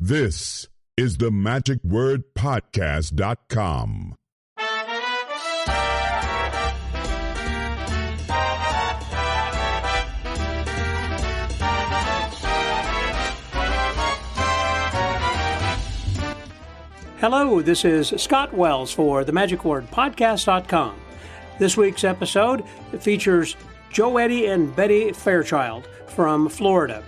This is the magicwordpodcast.com. Hello, this is Scott Wells for the magicwordpodcast.com. This week's episode features Joe, Eddie, and Betty Fairchild from Florida.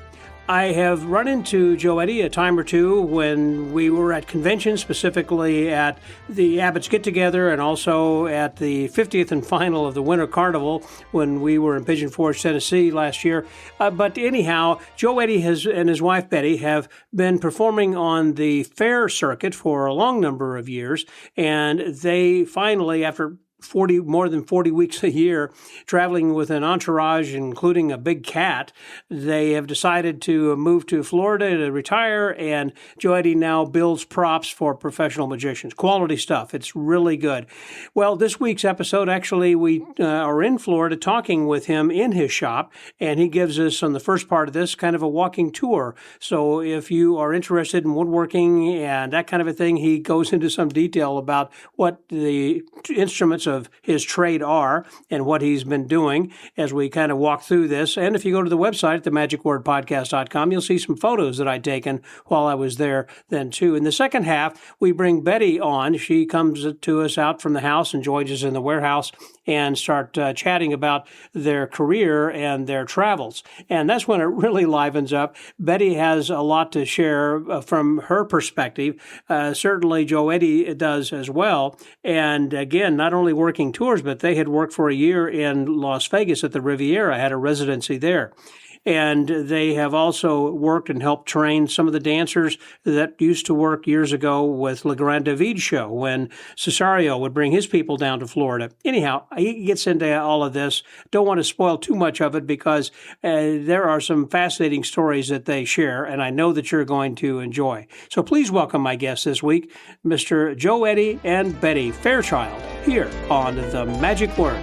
I have run into Joe, Eddie a time or two when we were at conventions, specifically at the Abbott's Get-Together and also at the 50th and final of the Winter Carnival when we were in Pigeon Forge, Tennessee last year. But anyhow, Joe, Eddie and his wife Betty have been performing on the fair circuit for a long number of years, and they finally, after more than 40 weeks a year, traveling with an entourage, including a big cat, they have decided to move to Florida to retire, and Joe Eddie now builds props for professional magicians. Quality stuff. It's really good. Well, this week's episode, actually, we are in Florida talking with him in his shop, and he gives us, on the first part of this, kind of a walking tour. So if you are interested in woodworking and that kind of a thing, he goes into some detail about what the instruments of his trade are and what he's been doing as we kind of walk through this. And if you go to the website, themagicwordpodcast.com, you'll see some photos that I'd taken while I was there then too. In the second half, we bring Betty on. She comes to us out from the house and joins us in the warehouse and start chatting about their career and their travels. And that's when it really livens up. Betty has a lot to share from her perspective. Certainly Joe Eddie does as well. And again, not only working tours, but they had worked for a year in Las Vegas at the Riviera, had a residency there. And they have also worked and helped train some of the dancers that used to work years ago with Le Grand David show when Cesario would bring his people down to Florida. Anyhow, he gets into all of this. Don't want to spoil too much of it because there are some fascinating stories that they share, and I know that you're going to enjoy. So please welcome my guests this week, Mr. Joe Eddie and Betty Fairchild, here on The Magic Word.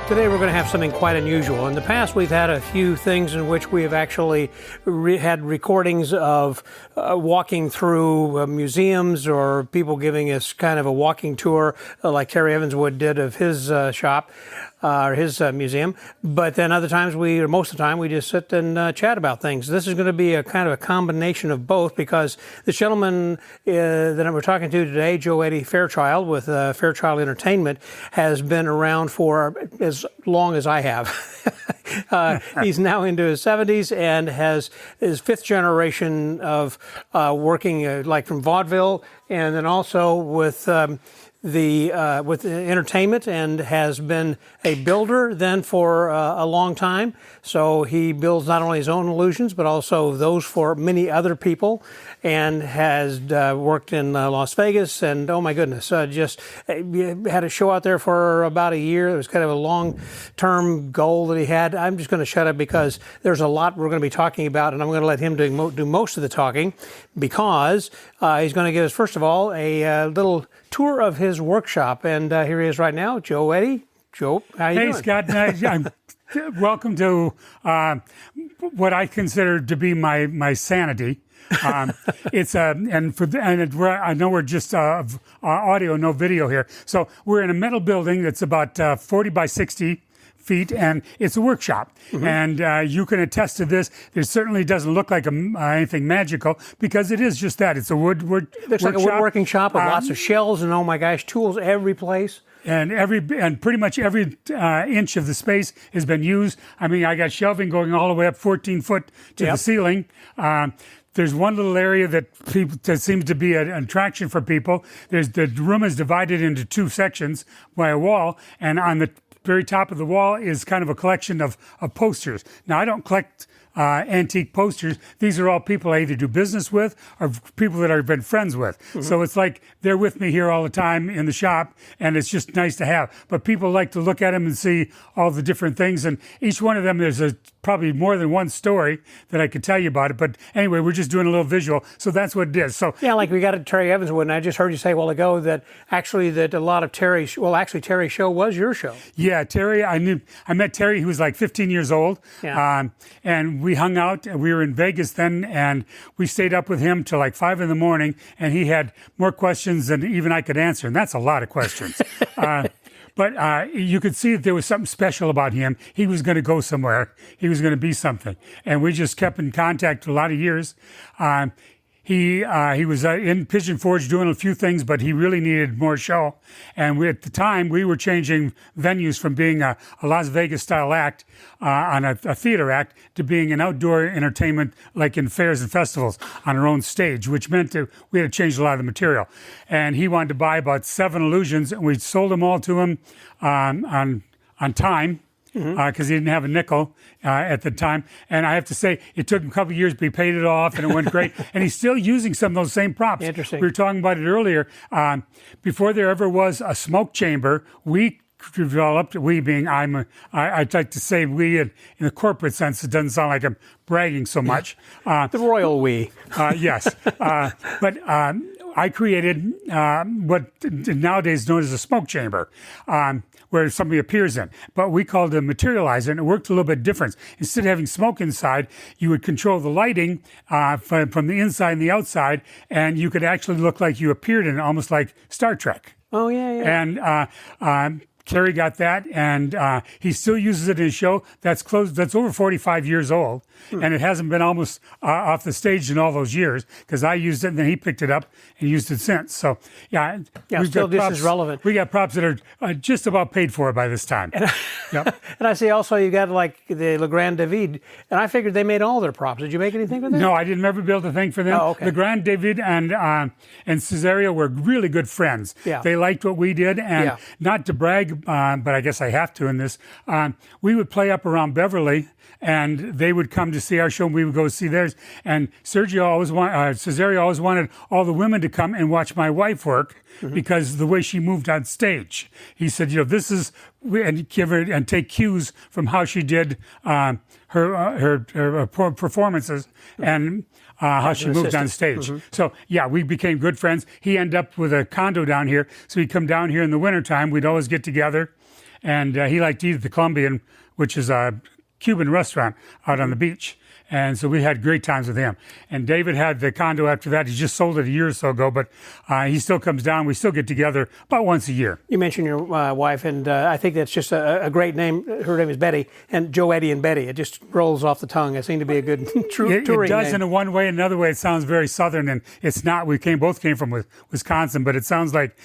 Today we're going to have something quite unusual. In the past, we've had a few things in which we have actually had recordings of walking through museums or people giving us kind of a walking tour like Terry Evanswood did of his shop or his museum. But then other times, most of the time, we just sit and chat about things. This is going to be a kind of a combination of both because the gentleman that we're talking to today, Joe Eddie Fairchild with Fairchild Entertainment, has been around for as long as I have. He's now into his 70s and has his fifth generation of working like from vaudeville and then also with the entertainment, and has been a builder then for a long time. So he builds not only his own illusions, but also those for many other people, and has worked in Las Vegas. And oh my goodness, just had a show out there for about a year. It was kind of a long-term goal that he had. I'm just going to shut up because there's a lot we're going to be talking about, and I'm going to let him do most of the talking because he's going to give us, first of all, a little tour of his workshop. And here he is right now, Joe Eddie. Joe, how you doing? Hey, Scott. Welcome to what I consider to be my sanity. I know we're just audio, no video here. So we're in a metal building that's about 40 by 60 feet, and it's a workshop. Mm-hmm. And you can attest to this. It certainly doesn't look like anything magical because it is just that. It's a wood looks workshop. Like a woodworking shop with lots of shells and, oh my gosh, tools every place. And pretty much every inch of the space has been used. I mean, I got shelving going all the way up 14 foot to the ceiling. There's one little area that seems to be an attraction for people. The room is divided into two sections by a wall, and on the very top of the wall is kind of a collection of posters. Now, I don't collect antique posters. These are all people I either do business with or people that I've been friends with. Mm-hmm. So it's like they're with me here all the time in the shop, and it's just nice to have. But people like to look at them and see all the different things, and each one of them there's probably more than one story that I could tell you about it. But anyway, we're just doing a little visual, so that's what it is. So yeah, like we got at Terry Evanswood, and I just heard you say a while ago that a lot of Terry's show was your show. Yeah, Yeah, Terry. I met Terry. He was like 15 years old. Yeah. And we hung out. We were in Vegas then, and we stayed up with him till like 5 a.m. And he had more questions than even I could answer, and that's a lot of questions. But you could see that there was something special about him. He was going to go somewhere. He was going to be something, and we just kept in contact for a lot of years. He was in Pigeon Forge doing a few things, but he really needed more show. And at the time, we were changing venues from being a Las Vegas style act on a theater act to being an outdoor entertainment like in fairs and festivals on our own stage, which meant that we had to change a lot of the material. And he wanted to buy about 7 illusions, and we sold them all to him on time. Because he didn't have a nickel at the time. And I have to say, it took him a couple of years, but he paid it off, and it went great. And he's still using some of those same props. Interesting. We were talking about it earlier. Before there ever was a smoke chamber, we developed, we being, I'd like to say we in the corporate sense, it doesn't sound like I'm bragging so much. The royal we. Yes. But I created what nowadays known as a smoke chamber, where somebody appears in. But we called it a materializer, and it worked a little bit different. Instead of having smoke inside, you would control the lighting from the inside and the outside, and you could actually look like you appeared in it, almost like Star Trek. Oh, yeah. And Kerry got that, and he still uses it in his show. That's over 45 years old, and it hasn't been almost off the stage in all those years, because I used it, and then he picked it up and used it since. So, yeah, still just as relevant. We got props that are just about paid for by this time. And I see also you got like the Le Grand David, and I figured they made all their props. Did you make anything for them? No, I didn't ever build a thing for them. Oh, okay. Le Grand David and Cesario were really good friends. Yeah. They liked what we did, and not to brag, but I guess I have to in this. We would play up around Beverly, and they would come to see our show, and we would go see theirs. And Cesario always wanted all the women to come and watch my wife work because the way she moved on stage. He said, this is, and give her and take cues from how she did her performances and how she moved on stage. So, yeah, we became good friends. He ended up with a condo down here, so he'd come down here in the wintertime. We'd always get together, and he liked to eat at the Colombian, which is a Cuban restaurant out on the beach. And so we had great times with him. And David had the condo after that. He just sold it a year or so ago, but he still comes down. We still get together about once a year. You mentioned your wife, and I think that's just a great name. Her name is Betty, and Joe, Eddie, and Betty. It just rolls off the tongue. It seemed to be a good touring It does name. in one way. Another way, it sounds very Southern, and it's not. We both came from Wisconsin, but it sounds like,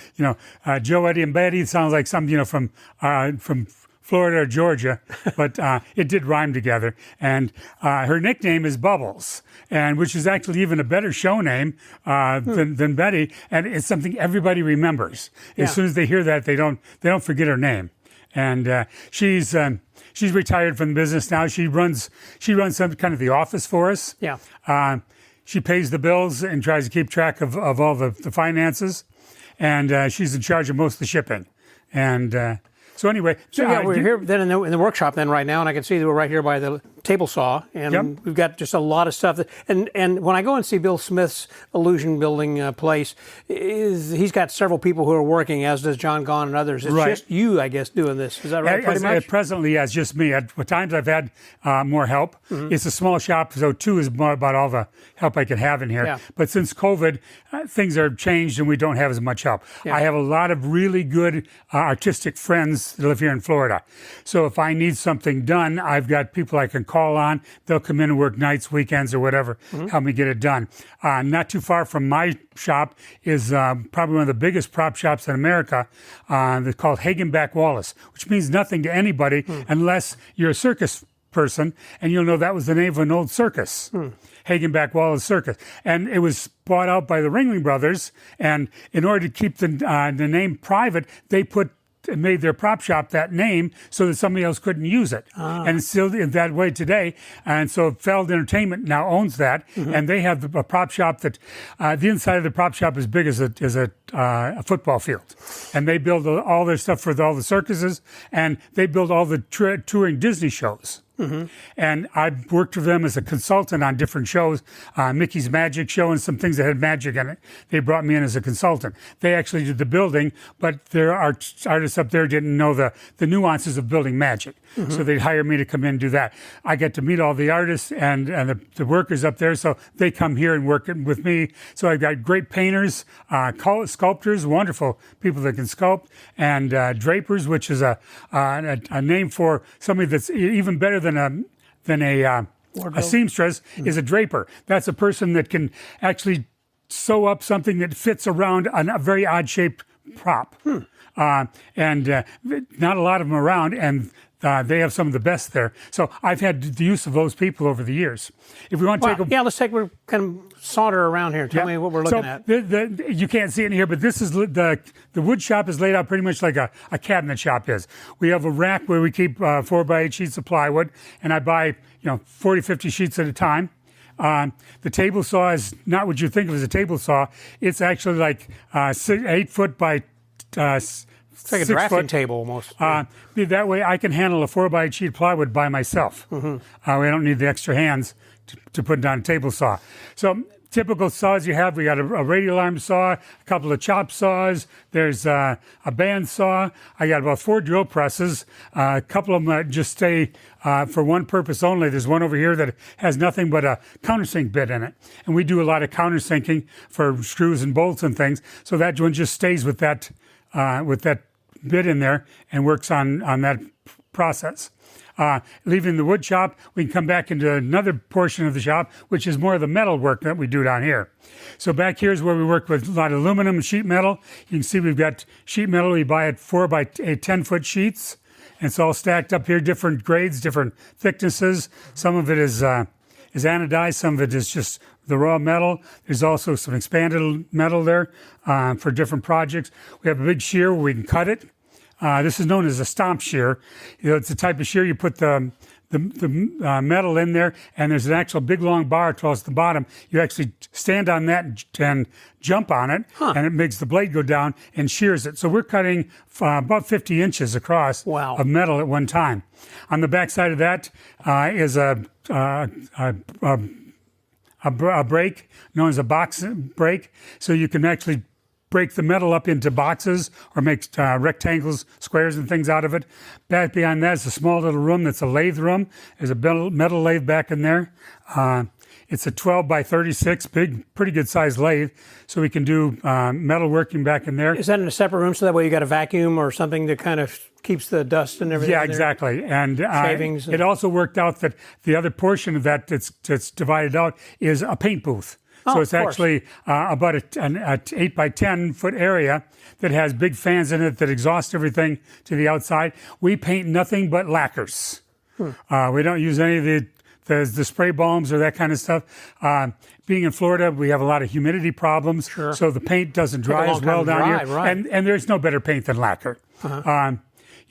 Joe, Eddie, and Betty. It sounds like something, from Florida or Georgia, but it did rhyme together. And her nickname is Bubbles, and which is actually even a better show name than Betty, and it's something everybody remembers. As soon as they hear that, they don't forget her name. And she's retired from the business now. She runs some kind of the office for us. Yeah. She pays the bills and tries to keep track of all the finances, and she's in charge of most of the shipping. And so anyway, So we're here then in the workshop then right now, and I can see that we're right here by the table saw, and we've got just a lot of stuff. And when I go and see Bill Smith's illusion building place, he's got several people who are working, as does John Gahn and others. It's just you, I guess, doing this. Is that right? Pretty much? Presently, it's just me. At times I've had more help. It's a small shop, so 2 is more about all the help I could have in here. Yeah. But since COVID, things are changed and we don't have as much help. Yeah. I have a lot of really good artistic friends that live here in Florida. So if I need something done, I've got people I can call on. They'll come in and work nights, weekends, or whatever, help me get it done. Not too far from my shop is probably one of the biggest prop shops in America. They're called Hagenbeck Wallace, which means nothing to anybody unless you're a circus person, and you'll know that was the name of an old circus. Hagenbeck Wallace Circus. And it was bought out by the Ringling Brothers, and in order to keep the name private, they made their prop shop that name so that somebody else couldn't use it. And it's still in that way today. And so Feld Entertainment now owns that, and they have a prop shop that the inside of the prop shop is big as a football field. And they build all their stuff for all the circuses, and they build all the touring Disney shows. And I've worked with them as a consultant on different shows, Mickey's Magic Show and some things that had magic in it. They brought me in as a consultant. They actually did the building, but their artists up there didn't know the nuances of building magic. So they'd hire me to come in and do that. I get to meet all the artists and the workers up there, so they come here and work with me. So I've got great painters, sculptors, wonderful people that can sculpt, and drapers, which is a name for somebody that's even better than a seamstress, is a draper. That's a person that can actually sew up something that fits around a very odd-shaped prop. And not a lot of them around, and they have some of the best there. So I've had the use of those people over the years. If we want to we're kind of saunter around here. Tell me what we're looking at. You can't see it in here, but this is the wood shop is laid out pretty much like a cabinet shop is. We have a rack where we keep 4x8 sheets of plywood, and I buy 40, 50 sheets at a time. The table saw is not what you think of as a table saw. It's actually like 8 foot by it's like a drafting table almost. That way I can handle a 4x8 sheet of plywood by myself. We don't need the extra hands to put down a table saw. So typical saws you have, we got a radial arm saw, a couple of chop saws, there's a band saw. I got about 4 drill presses. A couple of them just stay for one purpose only. There's one over here that has nothing but a countersink bit in it. And we do a lot of countersinking for screws and bolts and things. So that one just stays with that bit in there and works on that process. Leaving the wood shop, we can come back into another portion of the shop, which is more of the metal work that we do down here. So back here is where we work with a lot of aluminum and sheet metal. You can see we've got sheet metal. We buy it 4x8 10-foot sheets. And it's all stacked up here, different grades, different thicknesses. Some of it is anodized, some of it is just the raw metal. There's also some expanded metal there for different projects. We have a big shear where we can cut it. This is known as a stomp shear. It's the type of shear you put the metal in there, and there's an actual big long bar across the bottom. You actually stand on that and jump on it, and it makes the blade go down and shears it. So we're cutting about 50 inches across of metal at one time. On the back side of that is a brake known as a box brake, so you can actually break the metal up into boxes or make rectangles, squares, and things out of it. Back behind that is a small little room that's a lathe room. There's a metal lathe back in there. It's a 12 by 36, big, pretty good sized lathe, so we can do metal working back in there. Is that in a separate room so that way you got a vacuum or something that kind of keeps the dust and everything? Yeah, exactly. And shavings. It also worked out that the other portion of that that's divided out is a paint booth. So it's actually about an 8 by 10 foot area that has big fans in it that exhaust everything to the outside. We paint nothing but lacquers. We don't use any of the spray balms or that kind of stuff. Being in Florida, we have a lot of humidity problems, so the paint doesn't dry as well down here. Right. And there's no better paint than lacquer.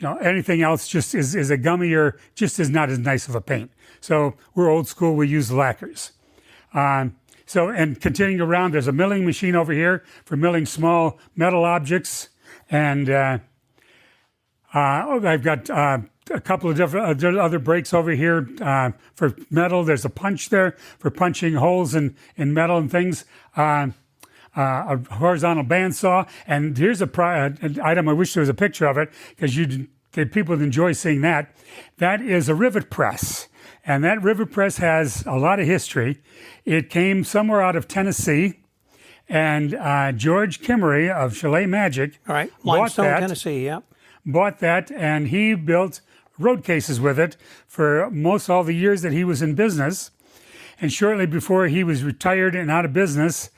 Anything else just is a gummy or just is not as nice of a paint. So we're old school. We use lacquers. And continuing around, there's a milling machine over here for milling small metal objects. And I've got a couple of different other brakes over here for metal. There's a punch there for punching holes in metal and things. A horizontal bandsaw. And here's an item, I wish there was a picture of it, because people would enjoy seeing that. That is a rivet press. And that rivet press has a lot of history. It came somewhere out of Tennessee, and George Kimmery of Chalet Magic bought that. Tennessee, bought that, and he built road cases with it for most all the years that he was in business. And shortly before he was retired and out of business,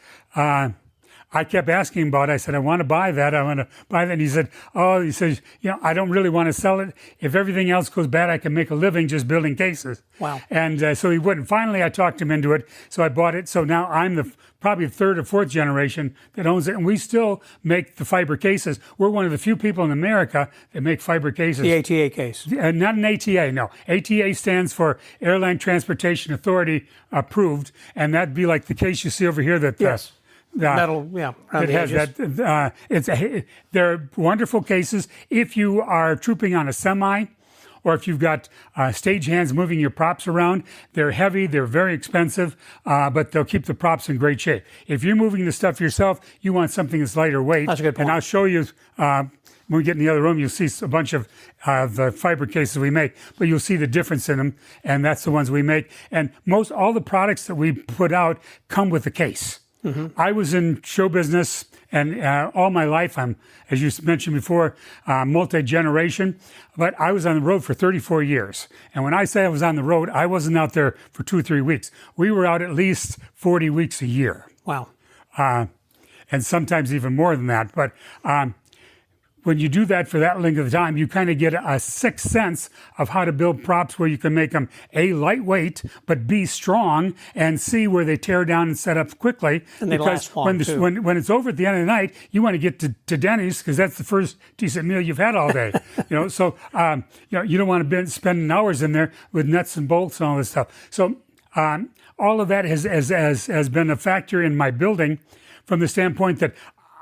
I kept asking him about it. I said, I want to buy that. I want to buy that. And he said, I don't really want to sell it. If everything else goes bad, I can make a living just building cases. Wow. And so he wouldn't. Finally, I talked him into it. So I bought it. So now I'm probably the third or fourth generation that owns it. And we still make the fiber cases. We're one of the few people in America that make fiber cases. The ATA case. Not an ATA, no. ATA stands for Airline Transportation Authority approved. And that'd be like the case you see over here that... Yes. Metal, it has that. They're wonderful cases. If you are trooping on a semi or if you've got stagehands moving your props around, they're heavy, they're very expensive, but they'll keep the props in great shape. If you're moving the stuff yourself, you want something that's lighter weight. That's a good point. And I'll show you, when we get in the other room, you'll see a bunch of the fiber cases we make, but you'll see the difference in them, and that's the ones we make. And all the products that we put out come with a case. I was in show business, and all my life, I'm, as you mentioned before, multi-generation, but I was on the road for 34 years. And when I say I was on the road, I wasn't out there for 2 or 3 weeks. We were out at least 40 weeks a year. Wow. And sometimes even more than that. But when you do that for that length of time, you kind of get a sixth sense of how to build props where you can make them A, lightweight, but B, strong, and C, where they tear down and set up quickly. And they last long, too. When it's over at the end of the night, you want to get to Denny's because that's the first decent meal you've had all day. So you don't want to spend hours in there with nuts and bolts and all this stuff. So all of that has been a factor in my building from the standpoint that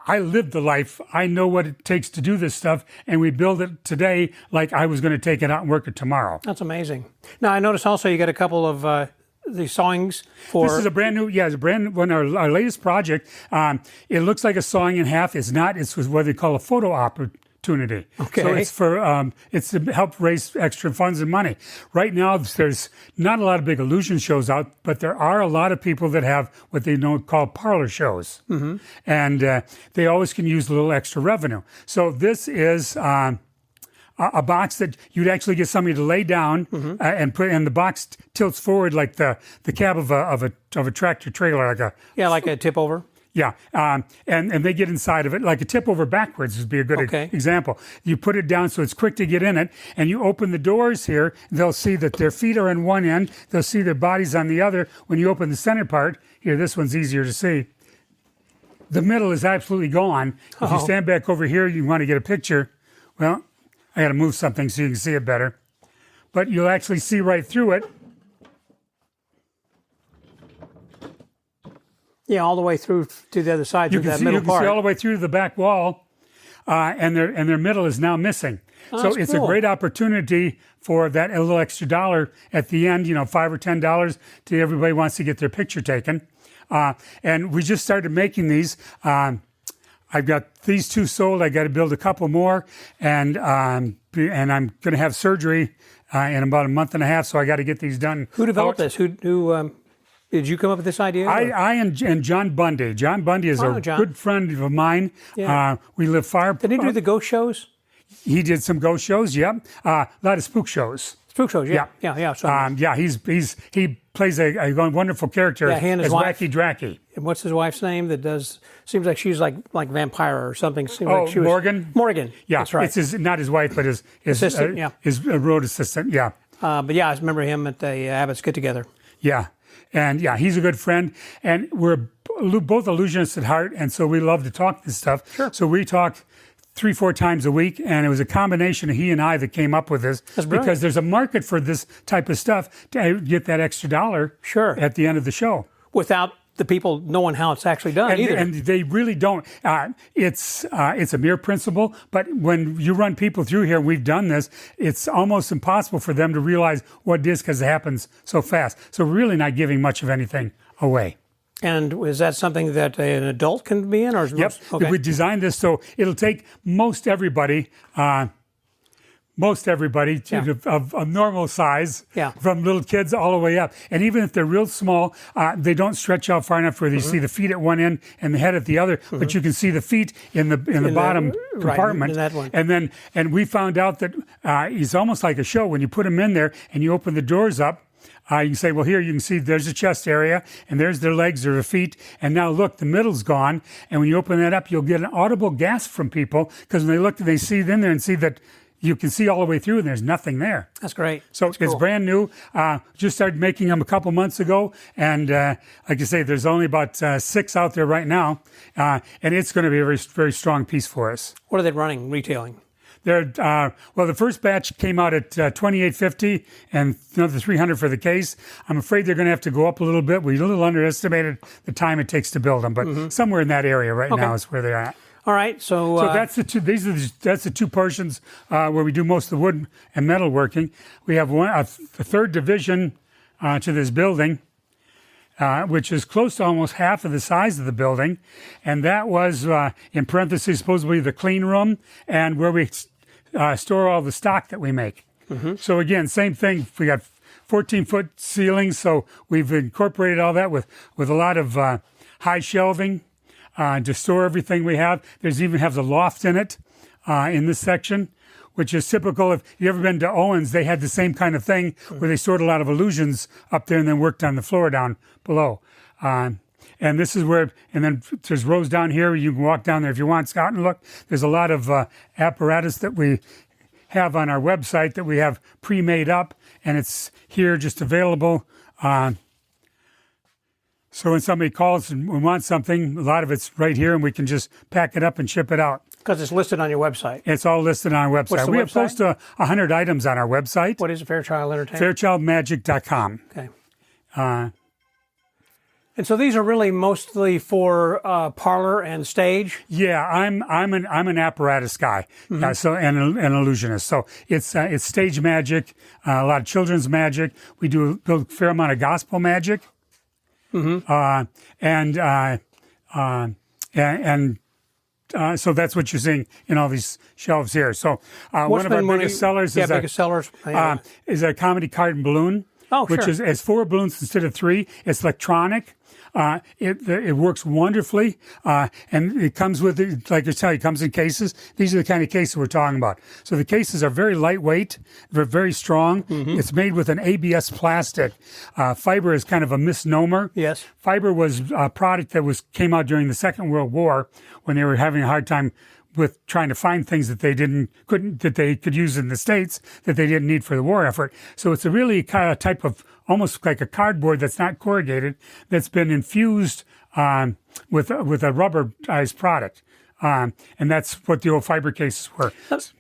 I lived the life. I know what it takes to do this stuff, and we build it today like I was going to take it out and work it tomorrow. That's amazing. Now, I noticed also you got a couple of the sawings for... This is a brand new, it's a brand one, our latest project. It looks like a sawing in half. It's not. It's what they call a photo opportunity. Okay. So it's to help raise extra funds and money. Right now, there's not a lot of big illusion shows out, but there are a lot of people that have what they call parlor shows. And they always can use a little extra revenue. So this is a box that you'd actually get somebody to lay down and put, and the box tilts forward like the cab of a tractor trailer, like a tip over. Yeah, and they get inside of it, like a tip over backwards would be a good example. You put it down so it's quick to get in it, and you open the doors here, they'll see that their feet are on one end, they'll see their bodies on the other. When you open the center part, here, this one's easier to see. The middle is absolutely gone. If you stand back over here, you want to get a picture. Well, I got to move something so you can see it better. But you'll actually see right through it. Yeah, all the way through to the other side, through that middle part. You can see all the way through to the back wall, and their middle is now missing. So it's cool. a great opportunity for that a little extra dollar at the end, $5 or $10 to everybody wants to get their picture taken. And we just started making these. I've got these 2 sold. I got to build a couple more, and I'm going to have surgery in about a month and a half. So I got to get these done. Who developed this? Who did you come up with this idea? I and John Bundy. John Bundy is good friend of mine. Yeah. We live far. Did he do the ghost shows? He did some ghost shows. Yep. A lot of spook shows. Spook shows. Yeah. He plays a wonderful character as Wacky Dracky. And what's his wife's name? Seems like she's like vampire or something. Seems like she was, Morgan. Morgan. Yeah, that's right. It's not his wife, but his assistant. His road assistant. Yeah. But I remember him at the Abbott's get together. Yeah. And he's a good friend, and we're both illusionists at heart, and so we love to talk this stuff. Sure. So we talk 3-4 times a week, and it was a combination of he and I that came up with this. That's brilliant. Because there's a market for this type of stuff to get that extra dollar at the end of the show. Without the people knowing how it's actually done either. And they really don't. It's a mere principle, but when you run people through here, we've done this, it's almost impossible for them to realize what it is because it happens so fast. So we're really not giving much of anything away. And is that something that an adult can be in? Or Yep. We designed this so it'll take most everybody of normal size, from little kids all the way up. And even if they're real small, they don't stretch out far enough where you see the feet at one end and the head at the other, but you can see the feet in the bottom compartment. In that one. And we found out that it's almost like a show. When you put them in there and you open the doors up, you can say, well, here you can see there's the chest area, and there's their legs or their feet, and now look, the middle's gone. And when you open that up, you'll get an audible gasp from people because when they look, they see it in there and see that you can see all the way through, and there's nothing there. That's great. So That's cool. It's brand new. Just started making them a couple months ago, and like I say, there's only about 6 out there right now, and it's going to be a very, very strong piece for us. What are they running, retailing? They're the first batch came out at $28.50 and another $300 for the case. I'm afraid they're going to have to go up a little bit. We a little underestimated the time it takes to build them, but somewhere in that area right now is where they're at. All right, so that's the two. That's the two portions where we do most of the wood and metal working. We have a third division to this building, which is close to almost half of the size of the building, and that was in parentheses supposedly the clean room and where we store all the stock that we make. So again, same thing. We got 14-foot ceilings, so we've incorporated all that with a lot of high shelving to store everything we have. There's even have the loft in it in this section, which is typical. If you ever been to Owens, they had the same kind of thing where they stored a lot of illusions up there and then worked on the floor down below. And this is where, and then there's rows down here. You can walk down there if you want, Scott, and look. There's a lot of apparatus that we have on our website that we have pre-made up, and it's here just available. So when somebody calls and we want something, a lot of it's right here, and we can just pack it up and ship it out. Because it's listed on your website. It's all listed on our website. We have close to 100 items on our website. What is it, Fairchild Entertainment? FairchildMagic.com. Okay. And so these are really mostly for parlor and stage. Yeah, I'm an apparatus guy, so and an illusionist. So it's stage magic, a lot of children's magic. We build a fair amount of gospel magic, and so that's what you're seeing in all these shelves here. So one of our biggest sellers is a comedy card and balloon. Oh, which is 4 balloons instead of 3. It's electronic. It works wonderfully, and it comes with, like I tell you, it comes in cases. These are the kind of cases we're talking about. So the cases are very lightweight, they're very strong. It's made with an ABS plastic. Fiber is kind of a misnomer. Yes. Fiber was a product that came out during the Second World War when they were having a hard time with trying to find things that they could use in the States that they didn't need for the war effort. So it's a really kind of type of almost like a cardboard that's not corrugated, that's been infused with a rubberized product. And that's what the old fiber cases were.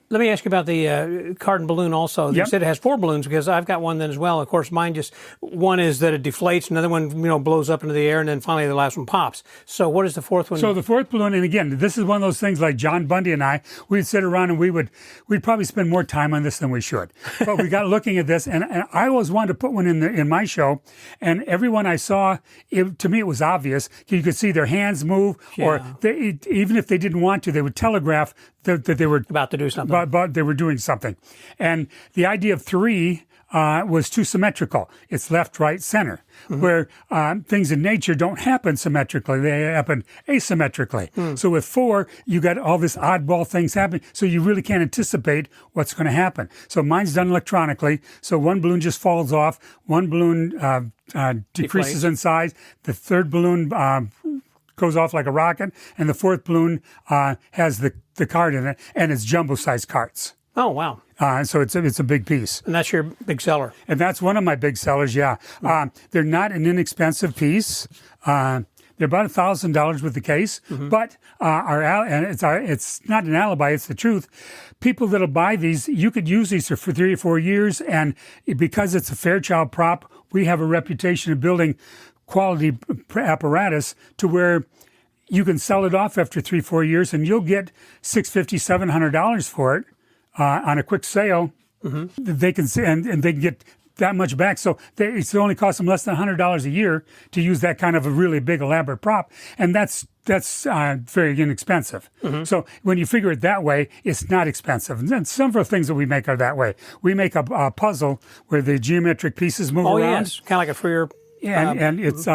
Let me ask you about the card and balloon also. You said it has 4 balloons, because I've got one then as well. Of course, mine one is that it deflates, another one blows up into the air, and then finally the last one pops. So what is the fourth one? So the fourth balloon, and again, this is one of those things like John Bundy and I, we'd sit around and we'd probably spend more time on this than we should. But we got looking at this, and I always wanted to put one in my show, and everyone I saw, to me it was obvious. You could see their hands move, or even if they didn't want to, they would telegraph that they were about to do something. But they were doing something. And the idea of 3 was too symmetrical. It's left, right, center, where things in nature don't happen symmetrically. They happen asymmetrically. So with 4, you got all this oddball things happening, so you really can't anticipate what's going to happen. So mine's done electronically, so one balloon just falls off, one balloon decreases in size, the third balloon goes off like a rocket, and the fourth balloon has the card in it, and it's jumbo-sized cards. Oh, wow. So it's a big piece. And that's your big seller. And that's one of my big sellers, yeah. They're not an inexpensive piece. They're about $1,000 with the case, but it's not an alibi, it's the truth. People that'll buy these, you could use these for 3 or 4 years, and because it's a Fairchild prop, we have a reputation of building quality apparatus to where you can sell it off after 3 or 4 years, and you'll get $650, $700 for it on a quick sale. They can and they can get that much back. So it only costs them less than $100 a year to use that kind of a really big elaborate prop, and that's very inexpensive. So when you figure it that way, it's not expensive. And some of the things that we make are that way. We make a puzzle where the geometric pieces move around. Oh, yes, kind of like a Freer. And it's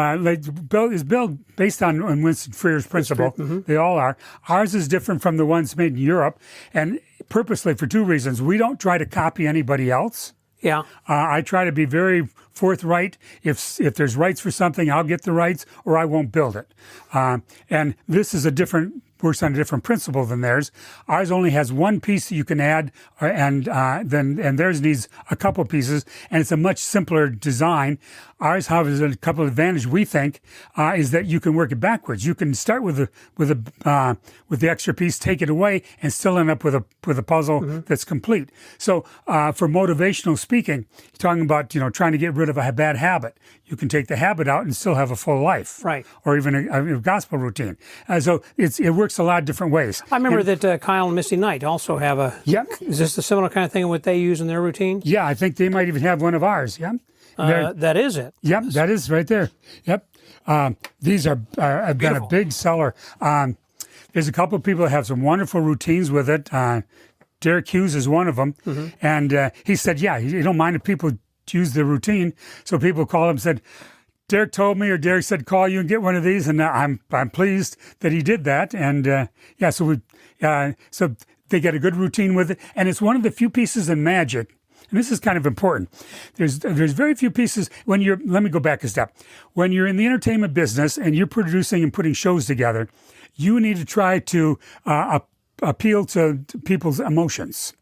built based on Winston Freer's principle. They all are. Ours is different from the ones made in Europe, and purposely for 2 reasons. We don't try to copy anybody else. Yeah. I try to be very forthright. If there's rights for something, I'll get the rights, or I won't build it. And this is works on a different principle than theirs. Ours only has 1 piece that you can add, and theirs needs a couple pieces, and it's a much simpler design. Ours, however, has a couple of advantages. We think is that you can work it backwards. You can start with the extra piece, take it away, and still end up with a puzzle that's complete. So for motivational speaking, you're talking about trying to get rid of a bad habit. You can take the habit out and still have a full life, right? Or even a gospel routine. So it works works a lot of different ways. I remember that Kyle and Misty Knight also have a... Yep. Is this a similar kind of thing what they use in their routine? Yeah, I think they might even have one of ours. Yeah. That is it. Yep, that is right there. Yep. These have been a big seller. There's a couple of people that have some wonderful routines with it. Derek Hughes is one of them. And he said, yeah, he don't mind if people use the routine. So people call him and said, Derek told me, or Derek said, call you and get one of these. And I'm pleased that he did that. And so they get a good routine with it. And it's one of the few pieces in magic. And this is kind of important. There's very few pieces let me go back a step. When you're in the entertainment business and you're producing and putting shows together, you need to try to appeal to people's emotions.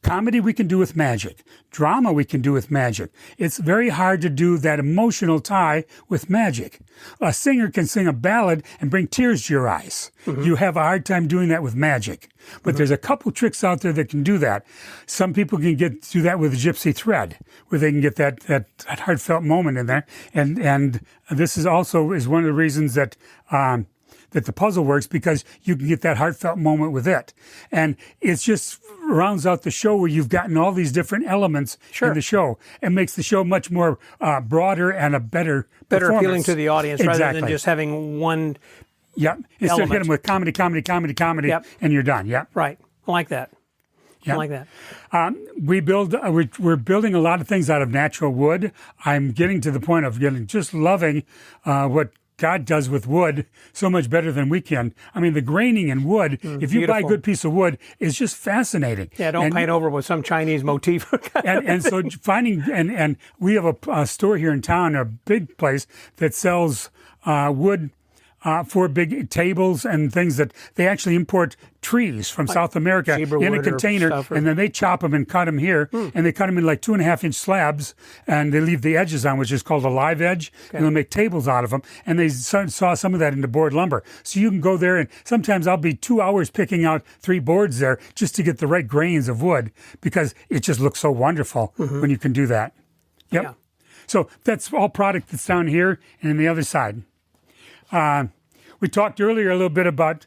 Comedy we can do with magic. Drama we can do with magic. It's very hard to do that emotional tie with magic. A singer can sing a ballad and bring tears to your eyes. You have a hard time doing that with magic. But there's a couple tricks out there that can do that. Some people can do that with a gypsy thread, where they can get that heartfelt moment in there. And this is one of the reasons that the puzzle works, because you can get that heartfelt moment with it. And it's just rounds out the show where you've gotten all these different elements in the show, and makes the show much more broader and a better appealing to the audience rather than just having one. Yeah, instead of hitting them with comedy, and you're done. Yeah, right. I like that. Yep. I like that. We're building a lot of things out of natural wood. I'm getting to the point of just loving what God does with wood so much better than we can. I mean, the graining in wood, if you buy a good piece of wood, is just fascinating. Yeah, don't paint over with some Chinese motif. and so finding, and we have a store here in town, a big place that sells wood for big tables and things, that they actually import trees from South America in a container, and then they chop them and cut them here, and they cut them in like 2.5-inch slabs, and they leave the edges on, which is called a live edge, and they'll make tables out of them, and they saw some of that into board lumber. So you can go there, and sometimes I'll be 2 hours picking out 3 boards there just to get the right grains of wood, because it just looks so wonderful when you can do that. Yep. Yeah. So that's all product that's down here and on the other side. We talked earlier a little bit about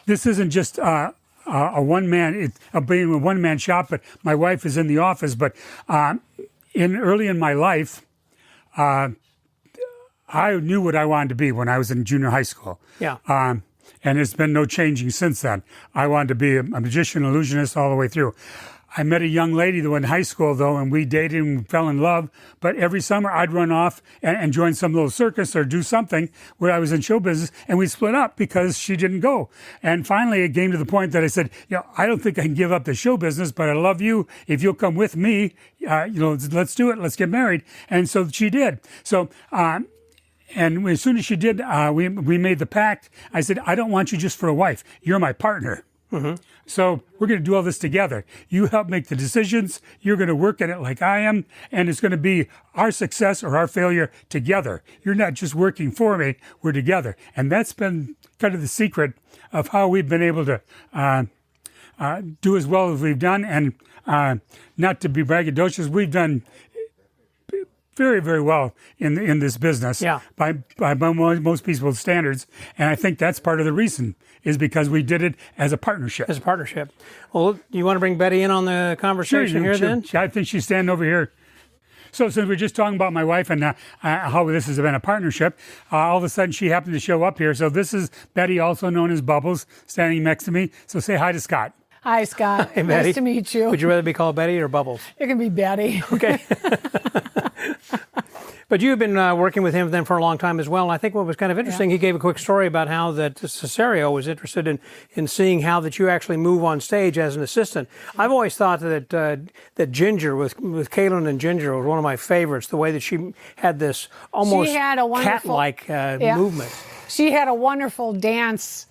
this isn't just a one-man, being a one-man shop, but my wife is in the office. But early in my life, I knew what I wanted to be when I was in junior high school. Yeah. And there's been no changing since then. I wanted to be a magician, illusionist all the way through. I met a young lady that went in high school, though, and we dated and fell in love. But every summer I'd run off and join some little circus or do something where I was in show business, and we split up because she didn't go. And finally it came to the point that I said, I don't think I can give up the show business, but I love you. If you'll come with me, let's do it. Let's get married. And so she did. So, and as soon as she did, we made the pact. I said, I don't want you just for a wife. You're my partner. So we're going to do all this together. You help make the decisions. You're going to work at it like I am, and it's going to be our success or our failure together. You're not just working for me. We're together. And that's been kind of the secret of how we've been able to do as well as we've done. And not to be braggadocious, we've done very, very well in this business by most people's standards. And I think that's part of the reason, is because we did it as a partnership. As a partnership. Well, you want to bring Betty in on the conversation here then? I think she's standing over here. So since we're just talking about my wife and how this has been a partnership, all of a sudden she happened to show up here. So this is Betty, also known as Bubbles, standing next to me. So say hi to Scott. Hi, Scott. Hey, Betty. Nice to meet you. Would you rather be called Betty or Bubbles? It can be Betty. Okay. But you've been working with him then for a long time as well. And I think what was kind of interesting, he gave a quick story about how that Cesario was interested in seeing how that you actually move on stage as an assistant. I've always thought that Ginger, with Kaylin and Ginger, was one of my favorites, the way that she had this almost cat-like movement. She had a wonderful dance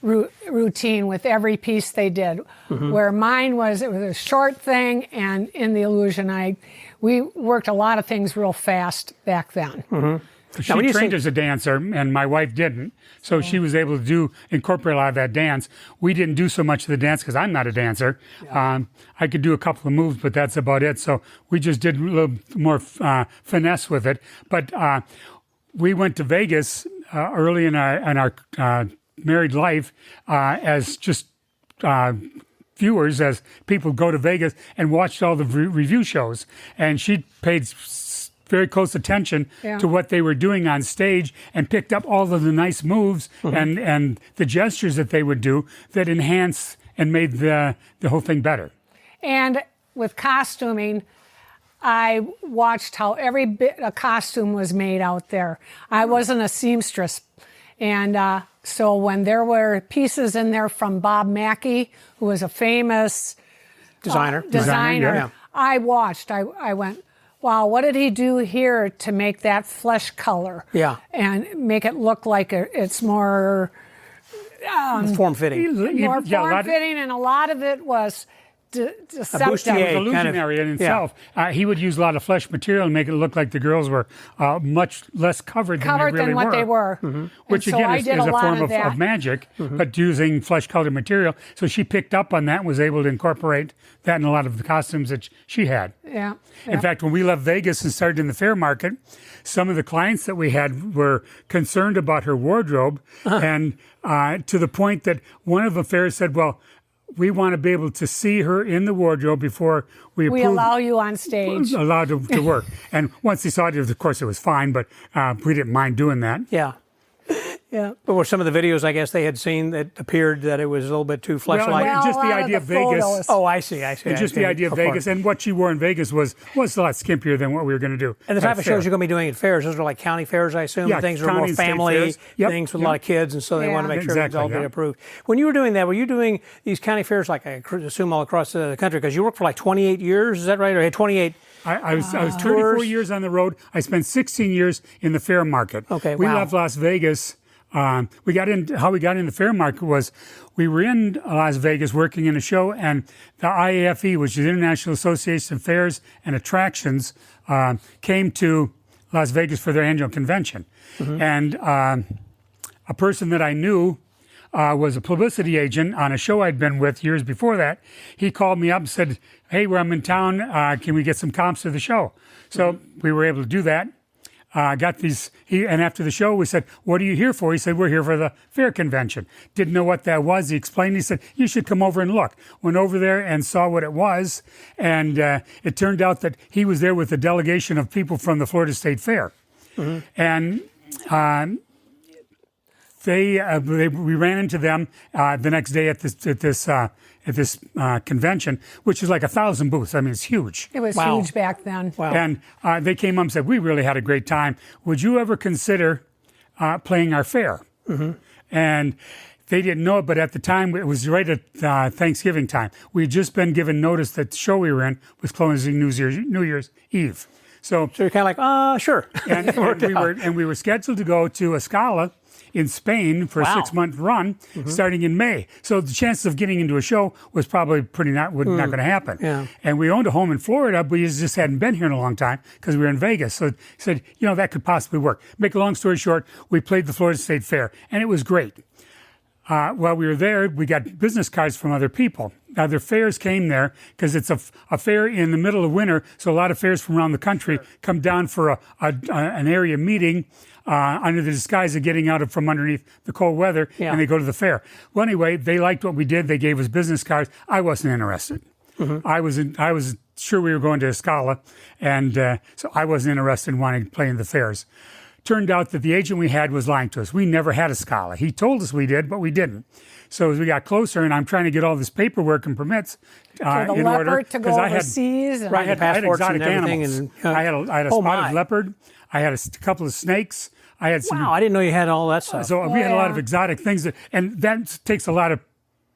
routine with every piece they did, where mine was, it was a short thing, and in the illusion, we worked a lot of things real fast back then. She trained as a dancer, and my wife didn't, so she was able to incorporate a lot of that dance. We didn't do so much of the dance because I'm not a dancer. I could do a couple of moves, but that's about it. So we just did a little more finesse with it. But we went to Vegas early in our married life as just viewers, as people go to Vegas and watched all the review shows. And she paid very close attention to what they were doing on stage and picked up all of the nice moves and the gestures that they would do that enhanced and made the whole thing better. And with costuming, I watched how every bit of costume was made out there. I wasn't a seamstress. And so when there were pieces in there from Bob Mackie, who was a famous designer, yeah. I watched. I went, wow, what did he do here to make that flesh color? Yeah. And make it look like it's more form-fitting. More form-fitting, and a lot of it was deceptive. Illusionary in itself. He would use a lot of flesh material and make it look like the girls were much less covered than what they were. Which so again is a form of magic, but using flesh-colored material. So she picked up on that and was able to incorporate that in a lot of the costumes that she had. Yeah. In fact, when we left Vegas and started in the fair market, some of the clients that we had were concerned about her wardrobe, and to the point that one of the fairs said, well, we want to be able to see her in the wardrobe before we allow you on stage. Allowed to work. And once they saw it, of course, it was fine, but we didn't mind doing that. Yeah. Yeah. But were some of the videos, I guess, they had seen that appeared that it was a little bit too flesh-like? Well, just the idea of Vegas. Photos. Oh, I see. Just the idea of Vegas. And what she wore in Vegas was a lot skimpier than what we were going to do. And the type of shows you're going to be doing at fairs, those are like county fairs, I assume? Yeah, things are more family things with a lot of kids, and so they want to make sure it's all get approved. When you were doing that, were you doing these county fairs, like I assume all across the country? Because you worked for like 28 years, is that right? Or 28... I was 34 years on the road. I spent 16 years in the fair market. Okay, We left Las Vegas. How we got in the fair market was we were in Las Vegas working in a show, and the IAFE, which is International Association of Fairs and Attractions, came to Las Vegas for their annual convention. And a person that I knew was a publicity agent on a show I'd been with years before that. He called me up and said, hey, I'm in town. Can we get some comps to the show? So we were able to do that. Got these, and after the show, we said, what are you here for? He said, we're here for the fair convention. Didn't know what that was. He explained, he said, you should come over and look. Went over there and saw what it was, and it turned out that he was there with a delegation of people from the Florida State Fair. And we ran into them the next day at this convention, which is like 1,000 booths. I mean, it's huge. It was huge back then. Wow. And they came up and said, we really had a great time. Would you ever consider playing our fair? And they didn't know it, but at the time, it was right at Thanksgiving time. We had just been given notice that the show we were in was closing New Year's Eve. So you're kind of like, sure. and we were scheduled to go to Escala in Spain for a 6-month run starting in May. So the chances of getting into a show was probably not going to happen. Yeah. And we owned a home in Florida, but we just hadn't been here in a long time because we were in Vegas. So he said, that could possibly work. Make a long story short, we played the Florida State Fair, and it was great. While we were there, we got business cards from other people. Other fairs came there because it's a fair in the middle of winter, so a lot of fairs from around the country come down for an area meeting under the disguise of getting out from underneath the cold weather, and they go to the fair. Well, anyway, they liked what we did. They gave us business cards. I wasn't interested. I was sure we were going to Escala, and so I wasn't interested in wanting to play in the fairs. Turned out that the agent we had was lying to us. We never had a Scala. He told us we did, but we didn't. So as we got closer, and I'm trying to get all this paperwork and permits in order, to go overseas, I had exotic animals. And, I had a spotted leopard. I had a couple of snakes. I had some. Wow, I didn't know you had all that stuff. So we had a lot of exotic things, and that takes a lot of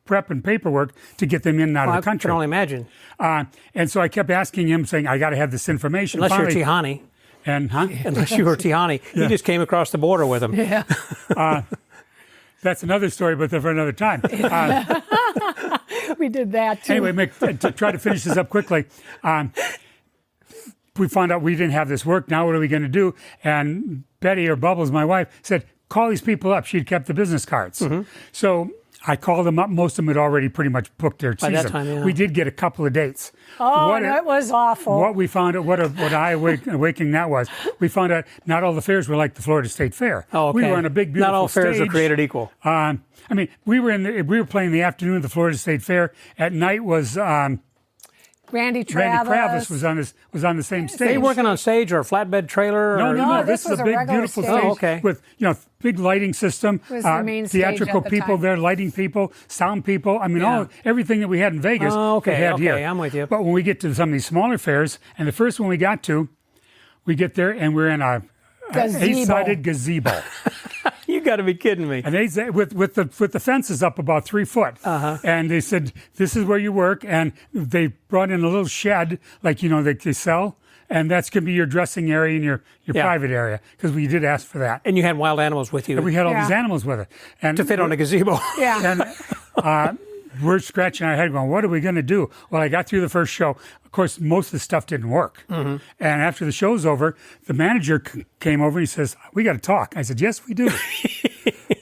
prep and paperwork to get them in and out of the country. I can only imagine. And so I kept asking him, saying, I got to have this information. Unless you're Tihani. Unless you were Tihani. He just came across the border with him. Yeah. That's another story, but for another time. We did that, too. Anyway, Mick, to try to finish this up quickly, we found out we didn't have this work. Now what are we going to do? And Betty, or Bubbles, my wife, said, call these people up. She'd kept the business cards. So I called them up. Most of them had already pretty much booked their season. By that time, yeah. We did get a couple of dates. Oh, that was awful. What we found out, what awakening that was, we found out not all the fairs were like the Florida State Fair. Oh, okay. We were on a big, beautiful Not all fairs stage. are created equal. I mean, we were playing the afternoon of the Florida State Fair. At night was Randy Travis. Randy Travis was on the same stage. Are you working on stage or a flatbed trailer? No, or? no. this This is was a a big, regular beautiful stage. stage Oh, okay. with big lighting system, It was the main stage theatrical at the people time. there, lighting people, sound people. I mean, Yeah. everything that we had in Vegas. Oh, okay, we had okay, here. I'm with you. But when we get to some of these smaller fairs, and the first one we got to, we get there and we're in a Gazebo. eight-sided gazebo. You got to be kidding me. And they with the fences up about 3 foot. And they said, this is where you work. And they brought in a little shed, like, they sell. And that's going to be your dressing area and your Yeah. private area, because we did ask for that. And you had wild animals with you And we had all Yeah. these animals with it. And to fit on a gazebo. Yeah. and we're scratching our head going, what are we going to do? Well, I got through the first show. Of course, most of the stuff didn't work. And after the show's over, the manager came over and he says, we got to talk. I said, yes, we do.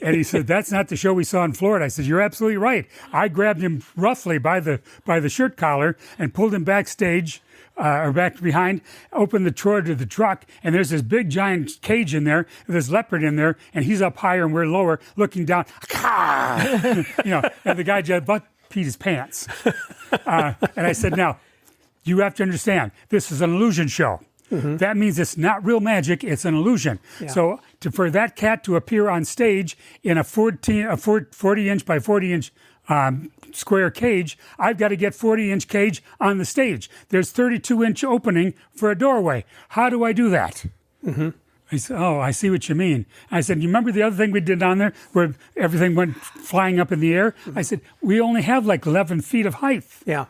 And he said, that's not the show we saw in Florida. I said, you're absolutely right. I grabbed him roughly by the shirt collar and pulled him backstage, or back behind, opened the drawer to the truck, and there's this big giant cage in there, there's leopard in there, and he's up higher and we're lower, looking down, and the guy just peed his pants. And I said, now, you have to understand, this is an illusion show. That means it's not real magic, it's an illusion. Yeah. So for that cat to appear on stage in a 40-inch by 40-inch square cage, I've got to get 40-inch cage on the stage. There's 32-inch opening for a doorway. How do I do that? I said, oh, I see what you mean. I said, you remember the other thing we did down there where everything went flying up in the air? I said, we only have like 11 feet of height. Yeah.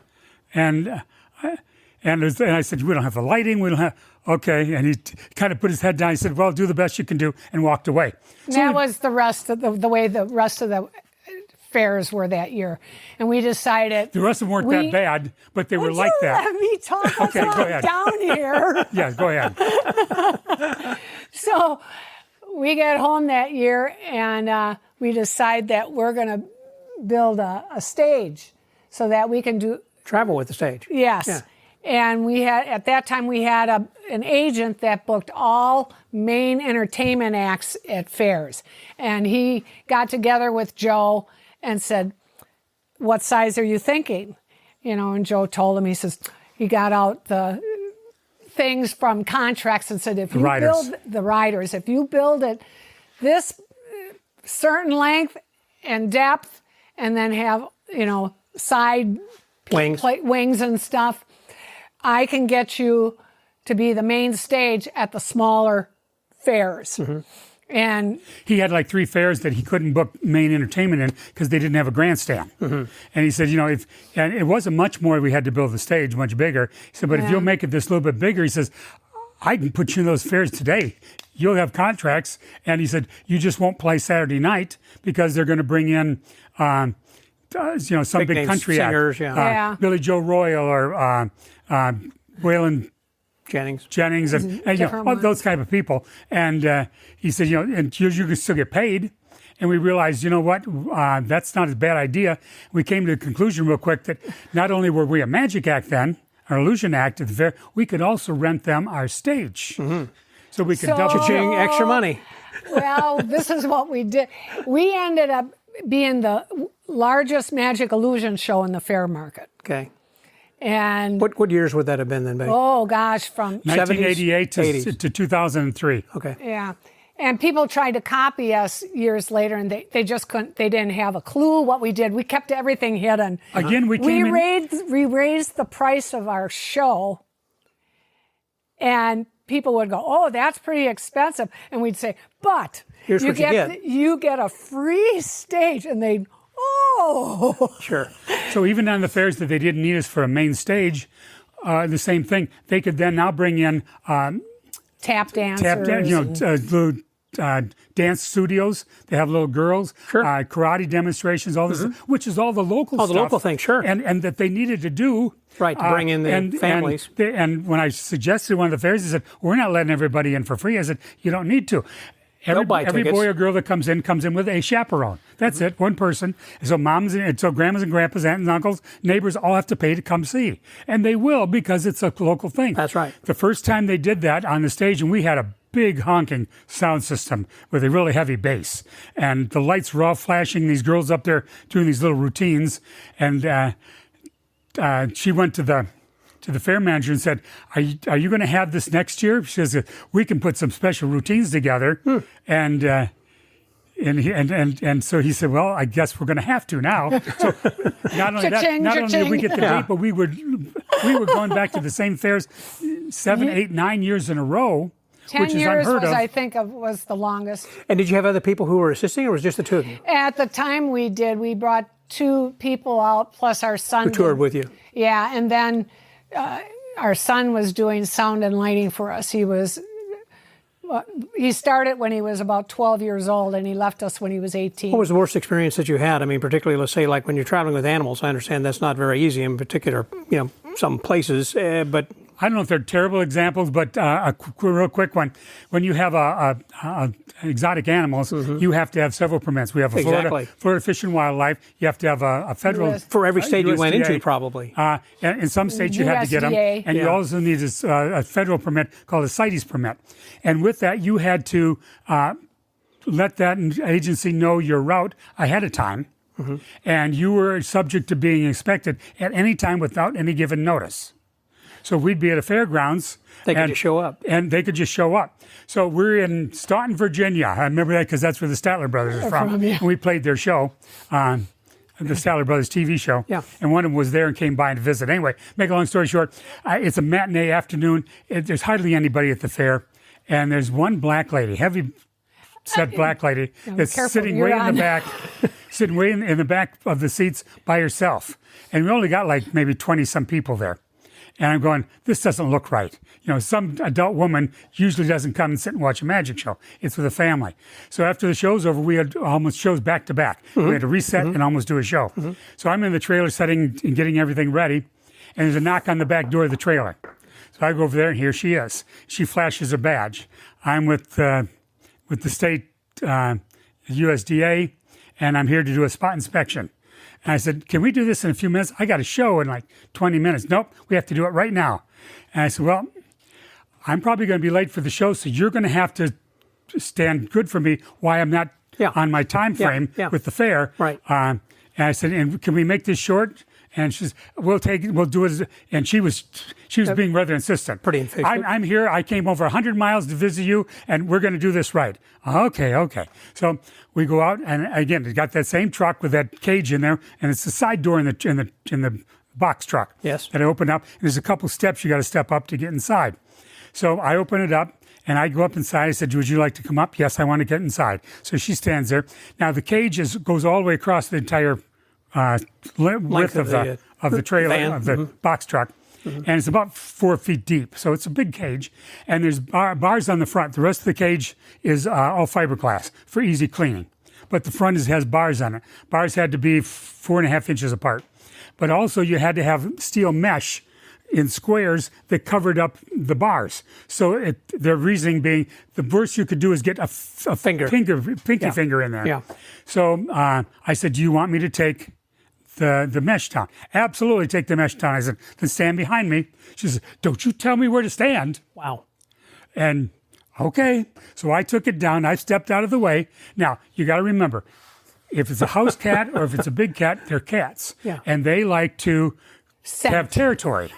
And I said, we don't have the lighting. We don't have, okay. And he kind of put his head down. He said, well, do the best you can do, and walked away. So That was the rest of the way the rest of the fairs were that year. And we decided. the rest of them weren't that bad, but they were Would like you that. Let me talk. Okay, go about ahead. Down here. Yes, go ahead. So we get home that year and we decide that we're going to build a stage so that we can do. Travel with the stage. Yes. Yeah. And at that time we had an agent that booked all main entertainment acts at fairs. And he got together with Joe and said, what size are you thinking? And Joe told him, he says, he got out the things from contracts and said, if you build the riders, if you build it this certain length and depth and then have, side wings and stuff, I can get you to be the main stage at the smaller fairs. And he had like 3 fairs that he couldn't book main entertainment in because they didn't have a grandstand. And he said, and it wasn't much more we had to build the stage, much bigger. He said, but if you'll make it this little bit bigger, he says, I can put you in those fairs today. You'll have contracts. And he said, you just won't play Saturday night because they're going to bring in, some big country singers, act. Billy Joe Royal or Waylon Jennings and all those type of people. And he said, and you can still get paid. And we realized, that's not a bad idea. We came to the conclusion real quick that not only were we a magic act then, an illusion act at the fair, we could also rent them our stage. So we could double Cha-ching, extra money. Well, this is what we did. We ended up being the largest magic illusion show in the fair market. Okay. And what years would that have been then, Betty? oh gosh, from 1988 70s, to 2003. Okay. yeah. And people tried to copy us years later, and they just couldn't. They didn't have a clue what we did. We kept everything hidden. Again, we raised the price of our show, and people would go, "Oh, that's pretty expensive," and we'd say, "But Here's what you get. You get a free stage," and they'd, "Oh, Sure. So even on the fairs that they didn't need us for a main stage, the same thing. They could then now bring in tap dancers, little dance studios. They have little girls, karate demonstrations, all this, which is all the local stuff. the local thing, sure. And that they needed to do. Right, to bring in the families. And when I suggested one of the fairs, they said, we're not letting everybody in for free. I said, you don't need to. They'll buy every tickets. boy or girl that comes in with a chaperone. That's it, one person. And so so grandmas and grandpas, aunts and uncles, neighbors all have to pay to come see. And they will because it's a local thing. That's right. The first time they did that on the stage, and we had a big honking sound system with a really heavy bass. And the lights were all flashing, these girls up there doing these little routines. And she went to the fair manager and said, are you going to have this next year? She says, we can put some special routines together. And so he said, well, I guess we're going to have to now. So not only did we get the date, but we were going back to the same fairs 7, 8, 9 years in a row. 10 which is years unheard was, of. I think, was the longest. And did you have other people who were assisting, or was it just the two of you? At the time we did, we brought 2 people out, plus our son. Who toured with you? Yeah, and then our son was doing sound and lighting for us. He started when he was about 12 years old, and he left us when he was 18. What was the worst experience that you had? I mean, particularly, let's say, like when you're traveling with animals. I understand that's not very easy in particular, some places, but... I don't know if they're terrible examples, but a real quick one. When you have exotic animals, you have to have several permits. We have Florida Fish and Wildlife. You have to have a federal... For every state you went USDA. into, probably. In some states, you had to get them. And you also need a federal permit called a CITES permit. And with that, you had to let that agency know your route ahead of time. And you were subject to being inspected at any time without any given notice. So we'd be at a fairgrounds. They could just show up. And they could just show up. So we're in Staunton, Virginia. I remember that because that's where the Statler Brothers are from. And we played their show, the Statler Brothers TV show. Yeah. And one of them was there and came by to visit. Anyway, make a long story short, it's a matinee afternoon. There's hardly anybody at the fair. And there's one black lady, heavy-set black lady, that's sitting way in the back, sitting way in the back of the seats by herself. And we only got like maybe 20-some people there. And I'm going, this doesn't look right. Some adult woman usually doesn't come and sit and watch a magic show. It's with a family. So after the show's over, we had almost shows back to back. We had to reset and almost do a show. So I'm in the trailer setting and getting everything ready. And there's a knock on the back door of the trailer. So I go over there, and here she is. She flashes her badge. I'm with the state USDA, and I'm here to do a spot inspection. And I said, can we do this in a few minutes? I got a show in like 20 minutes. Nope, we have to do it right now. And I said, well, I'm probably going to be late for the show, so you're going to have to stand good for me while I'm not on my time frame with the fair. Right. And I said, and can we make this short? And she says, we'll do it. And she was being rather insistent. Pretty insistent. I'm here. I came over 100 miles to visit you, and we're going to do this right. Okay. So we go out, and again, it got that same truck with that cage in there, and it's the side door in the box truck. Yes. That I open up. And there's a couple steps you got to step up to get inside. So I open it up. And I go up inside. I said, would you like to come up? Yes, I want to get inside. So she stands there. Now, the cage goes all the way across the entire width of the trailer, of the box truck. And it's about 4 feet deep. So it's a big cage. And there's bars on the front. The rest of the cage is all fiberglass for easy cleaning. But the front has bars on it. Bars had to be 4.5 inches apart. But also you had to have steel mesh in squares that covered up the bars. So the reasoning being, the worst you could do is get a pinky finger in there. Yeah. So I said, do you want me to take the mesh down? Absolutely, take the mesh down. I said, then stand behind me. She said, don't you tell me where to stand. Wow. And okay. So I took it down. I stepped out of the way. Now, you got to remember, if it's a house cat or if it's a big cat, they're cats. Yeah. And they like to have territory.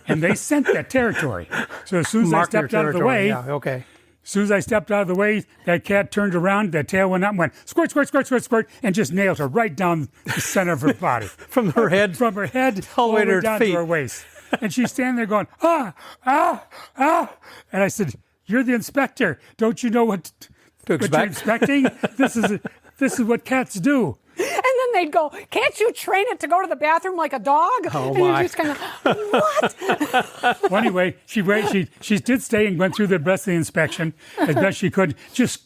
And they scent that territory. So as soon as I stepped out of the way, as soon as I stepped out of the way, that cat turned around, that tail went up and went squirt, squirt, squirt, squirt, squirt, and just nailed her right down the center of her body. From her head all the way down to her waist. And she's standing there going, ah. And I said, you're the inspector. Don't you know what you're inspecting? This is what cats do. And then they'd go, can't you train it to go to the bathroom like a dog? Oh, and you're just kind of, what? Well, anyway, she did stay and went through the rest of the inspection as best she could, just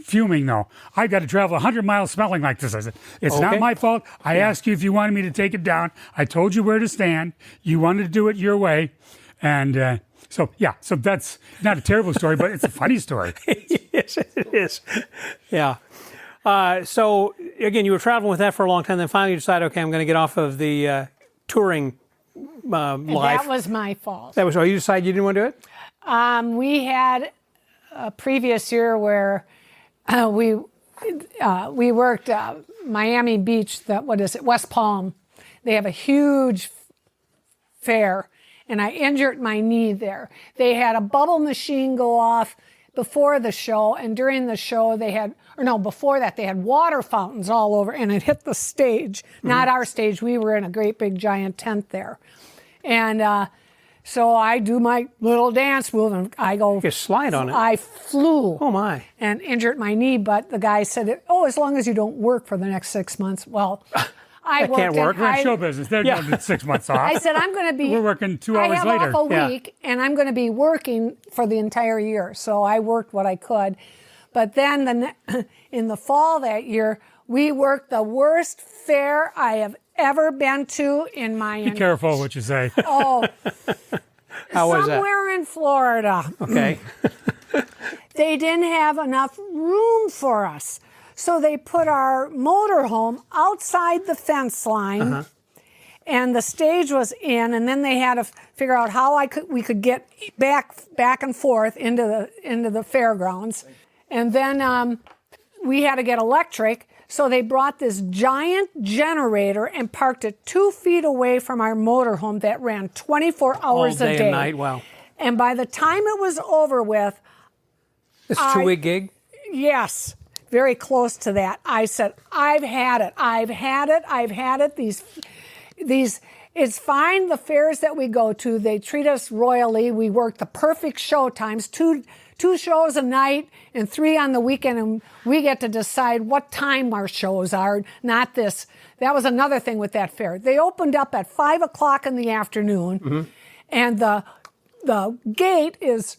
fuming, though. I got to travel 100 miles smelling like this. I said, it's not my fault. I asked you if you wanted me to take it down. I told you where to stand. You wanted to do it your way. And so that's not a terrible story, but it's a funny story. Yes, it is. Yeah. So again, you were traveling with that for a long time. Then finally, you decided, okay, I'm going to get off of the touring life. That was my fault. That was. Oh, you decided you didn't want to do it? We had a previous year where we worked Miami Beach. West Palm. They have a huge fair, and I injured my knee there. They had a bubble machine go off before the show, and during the show before that they had water fountains all over, and it hit the stage. Not our stage. We were in a great big giant tent there, and so I do my little dance move, and I go. You slide on it. I flew. Oh my! And injured my knee, but the guy said, "Oh, as long as you don't work for the next 6 months." Well. I that can't work. We're in show business. They're doing 6 months off. I said, I'm going to be... We're working 2 hours later. I have off a week, and I'm going to be working for the entire year. So I worked what I could. But then in the fall that year, we worked the worst fair I have ever been to in my... Be careful what you say. Oh. How was that? Somewhere in Florida. Okay. They didn't have enough room for us. So they put our motorhome outside the fence line, and the stage was in, and then they had to figure out how we could get back and forth into the fairgrounds. And then we had to get electric, so they brought this giant generator and parked it 2 feet away from our motorhome that ran 24 hours All a day. day and night, wow. And by the time it was over with... This 2-week gig? Yes. Very close to that. I said, I've had it. These, it's fine. The fairs that we go to, they treat us royally. We work the perfect show times, two shows a night and 3 on the weekend, and we get to decide what time our shows are, not this. That was another thing with that fair. They opened up at 5 o'clock in the afternoon, and the gate is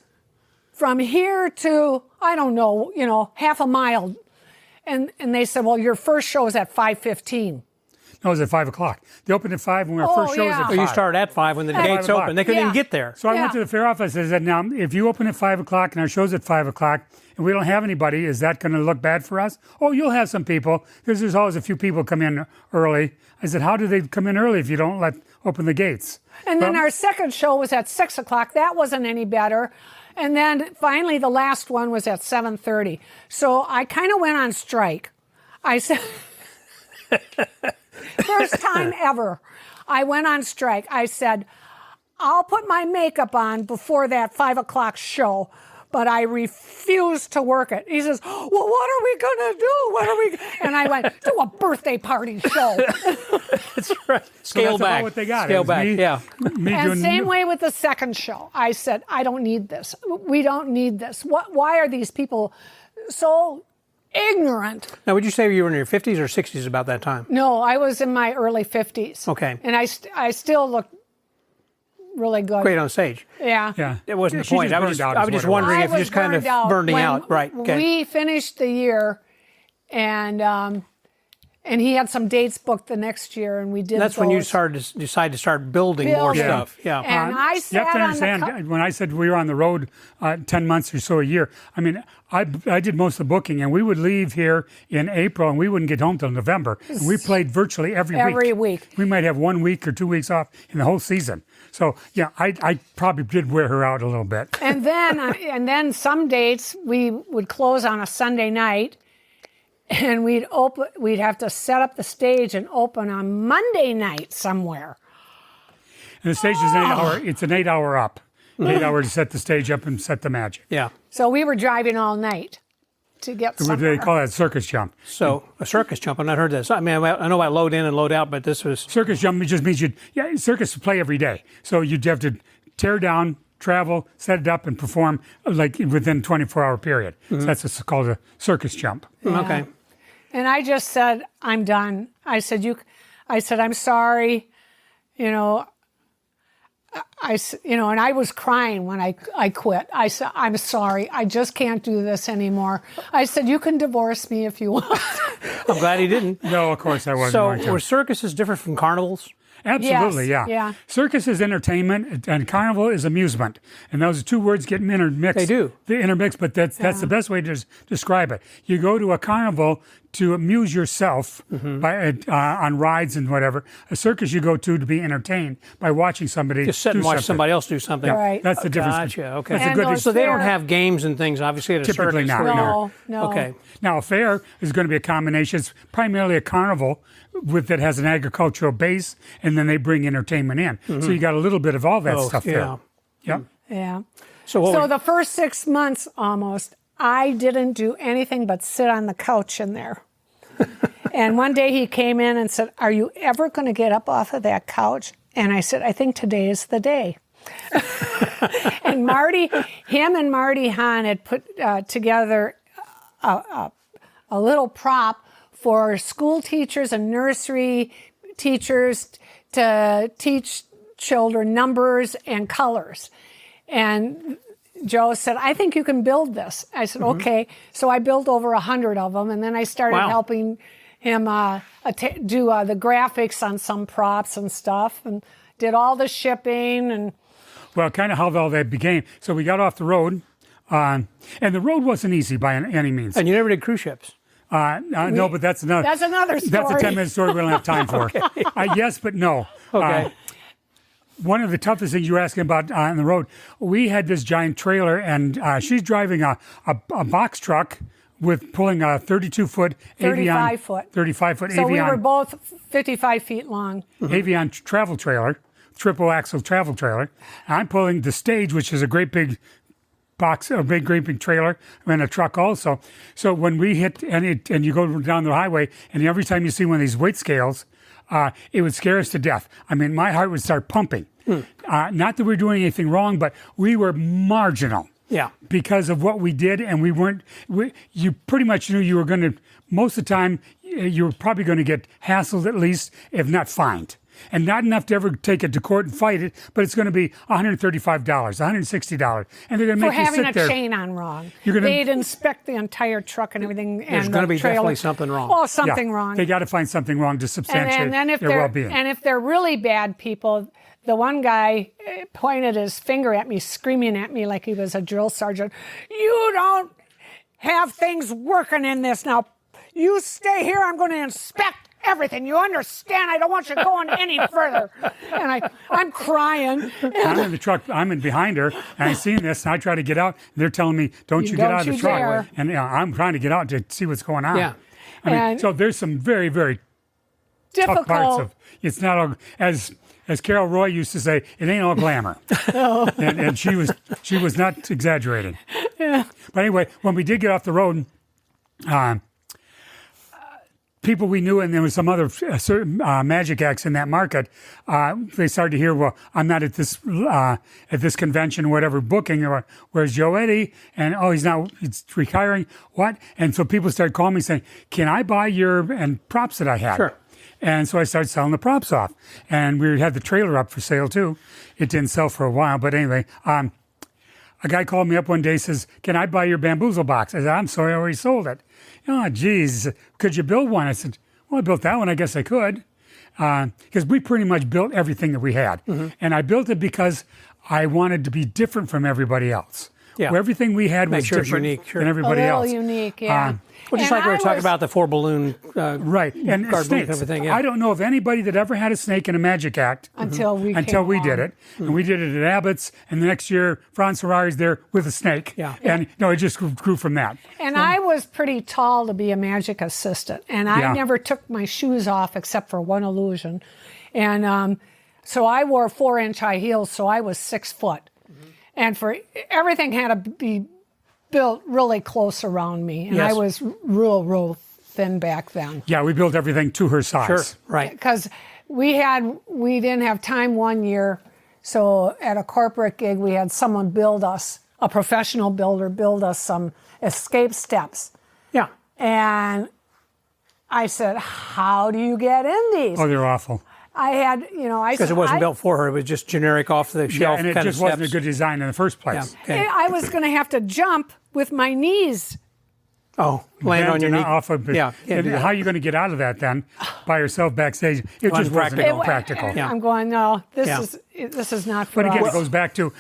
from here to, I don't know, half a mile. And they said, well, your first show is at 5:15. No, it was at 5 o'clock. They opened at 5 when our first show was at 5. So you started at 5 when the gates opened. They couldn't even get there. So I went to the fair office and said, now, if you open at 5 o'clock and our show's at 5 o'clock and we don't have anybody, is that going to look bad for us? Oh, you'll have some people. There's always a few people come in early. I said, how do they come in early if you don't open the gates? And then our second show was at 6 o'clock. That wasn't any better. And then finally the last one was at 7:30. So I kind of went on strike. I said, first time ever, I went on strike. I said, I'll put my makeup on before that 5 o'clock show, but I refuse to work it. He says, well, what are we going to do? And I went, to a birthday party show. That's right. Scale back. What they got. Scale back, And same way with the second show. I said, I don't need this. We don't need this. Why are these people so ignorant? Now, would you say you were in your 50s or 60s about that time? No, I was in my early 50s. Okay. And I still look really good. Great on stage. Yeah. It wasn't the point. I was just wondering if you just kind of burning out. Right. Okay. We finished the year, and he had some dates booked the next year, and we did. That's when you decided to start building more stuff. Yeah. And I sat you have to understand, when I said we were on the road 10 months or so a year, I mean, I did most of the booking, and we would leave here in April, and we wouldn't get home till November. And we played virtually every week. We might have 1 week or 2 weeks off in the whole season. So, yeah, I probably did wear her out a little bit. And then some dates we would close on a Sunday night, and we'd have to set up the stage and open on Monday night somewhere. And the stage is an 8 hour up. 8 hours to set the stage up and set the magic. Yeah. So we were driving all night to get somewhere. They call that circus jump. So a circus jump, I've not heard this. I mean, I know about load in and load out, but this was... Circus jump just means circus play every day. So you'd have to tear down, travel, set it up, and perform like within a 24-hour period. So that's called a circus jump. Yeah. Okay. And I just said, I'm done. I said, I'm sorry. And I was crying when I quit. I said, I'm sorry. I just can't do this anymore. I said, you can divorce me if you want. I'm glad he didn't. No, of course I wasn't So going to. were circuses different from carnivals? Absolutely, Yes, yeah. yeah. Circus is entertainment, and carnival is amusement, and those two words get intermixed. They do. They intermix, but that's the best way to describe it. You go to a carnival to amuse yourself by on rides and whatever. A circus you go to be entertained by watching somebody Just sit do and watch something. somebody else do something. Yeah, Right. that's the difference. Gotcha. Okay. That's a And good. those So they don't fair- have games and things, obviously, at a Typically circus. not, where no. you're- No. Okay. Now, a fair is going to be a combination. It's primarily a carnival that has an agricultural base, and then they bring entertainment in. So you got a little bit of all that Oh, stuff yeah. there. Yep. Yeah. So what So was- the first 6 months almost, I didn't do anything but sit on the couch in there. And one day he came in and said, "Are you ever going to get up off of that couch?" And I said, "I think today is the day." And him and Marty Hahn had put together a little prop for school teachers and nursery teachers to teach children numbers and colors. And Joe said, "I think you can build this." I said, "Okay." So I built over 100 of them, and then I started Wow. helping him do the graphics on some props and stuff, and did all the shipping. And Well, kind of how all that began. So we got off the road, and the road wasn't easy by any means. And you never did cruise ships. No, but that's another. That's another That's a story. 10-minute story we don't have time for. Yes, but no. Okay. One of the toughest things you were asking about on the road, we had this giant trailer, and she's driving a box truck with pulling a 32-foot 35 foot. 35-foot So we were Avion, both 55 feet long. Avion travel trailer, triple axle travel trailer. I'm pulling the stage, which is a great big box, a great big trailer, and a truck also. So when we hit, and you go down the highway, and every time you see one of these weight scales, it would scare us to death. I mean, my heart would start pumping. Not that we were doing anything wrong, but we were marginal. Yeah. Because of what we did, and you pretty much knew you were going to, most of the time, you were probably going to get hassled at least, if not fined. And not enough to ever take it to court and fight it, but it's going to be $135, $160. And they're going to For make you having sit a there. chain on wrong. You're gonna- They'd inspect the entire truck and everything. There's and gonna the be trailer. definitely something wrong. Oh, something Yeah, wrong. They got to find something wrong to substantiate and then if their they're well-being. and if they're really bad people, the one guy pointed his finger at me, screaming at me like he was a drill sergeant. "You don't have things working in this now. You stay here. I'm going to inspect everything. You understand? I don't want you going any further." And I'm crying. I'm in the truck. I'm in behind her, and I seen this, and I try to get out. They're telling me, "Don't you get Don't out of the you truck." dare. And I'm trying to get out to see what's going on. Yeah. I mean, And- so there's some very, very tough parts Difficult. of. It's not all as Carol Roy used to say, it ain't all glamour. and she was not exaggerating. Yeah. But anyway, when we did get off the road, people we knew, and there was some other certain magic acts in that market. They started to hear, "Well, I'm not at this convention, or whatever, booking, or where's Joe Eddie?" And he's retiring. What? And so people started calling me saying, "Can I buy your props that I had?" Sure. And so I started selling the props off, and we had the trailer up for sale too. It didn't sell for a while, but anyway. A guy called me up one day, says, "Can I buy your bamboozle box?" I said, "I'm sorry, I already sold it." "Oh, geez, could you build one?" I said, "Well, I built that one. I guess I could." Because we pretty much built everything that we had. And I built it because I wanted to be different from everybody else. Yeah. Where everything we had Make was sure it's different unique, sure. than A everybody little else. unique, yeah. Well, just And like we were I talking was- about the 4 balloon Right, and guard booth and snakes. everything. Yeah. I don't know of anybody that ever had a snake in a magic act Until we until came we along. did it, and we did it at Abbott's. And the next year, Franz Ferrari's there with a snake. Yeah. And it just grew from that. And I was pretty tall to be a magic assistant, and I Yeah. never took my shoes off except for one illusion. And so I wore 4-inch high heels, so I was 6 foot. And for everything had to be built really close around me, and I Yes. was real thin back then. Yeah, we built everything to her size. Sure. Right. Because we didn't have time one year, so at a corporate gig we had someone build us, a professional builder build us some escape steps. Yeah. And I said, "How do you get in these?" Oh, they're awful. I had, I Because said, it wasn't built for her. It was just generic off the Yeah, shelf and it kind just of wasn't a steps. good design in the first place. Yeah. Okay. I was going to have to jump with my knees Oh, land on your knee. Off of, Yeah. And how are you going to get out of that then by yourself backstage? It just wasn't practical. Yeah. I'm going, no, this is not for But again, us. it goes back to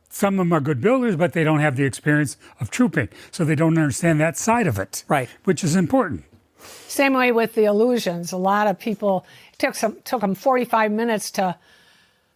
some of them are good builders, but they don't have the experience of trouping, so they don't understand that side of it, Right. which is important. Same way with the illusions. A lot of people, it took them 45 minutes to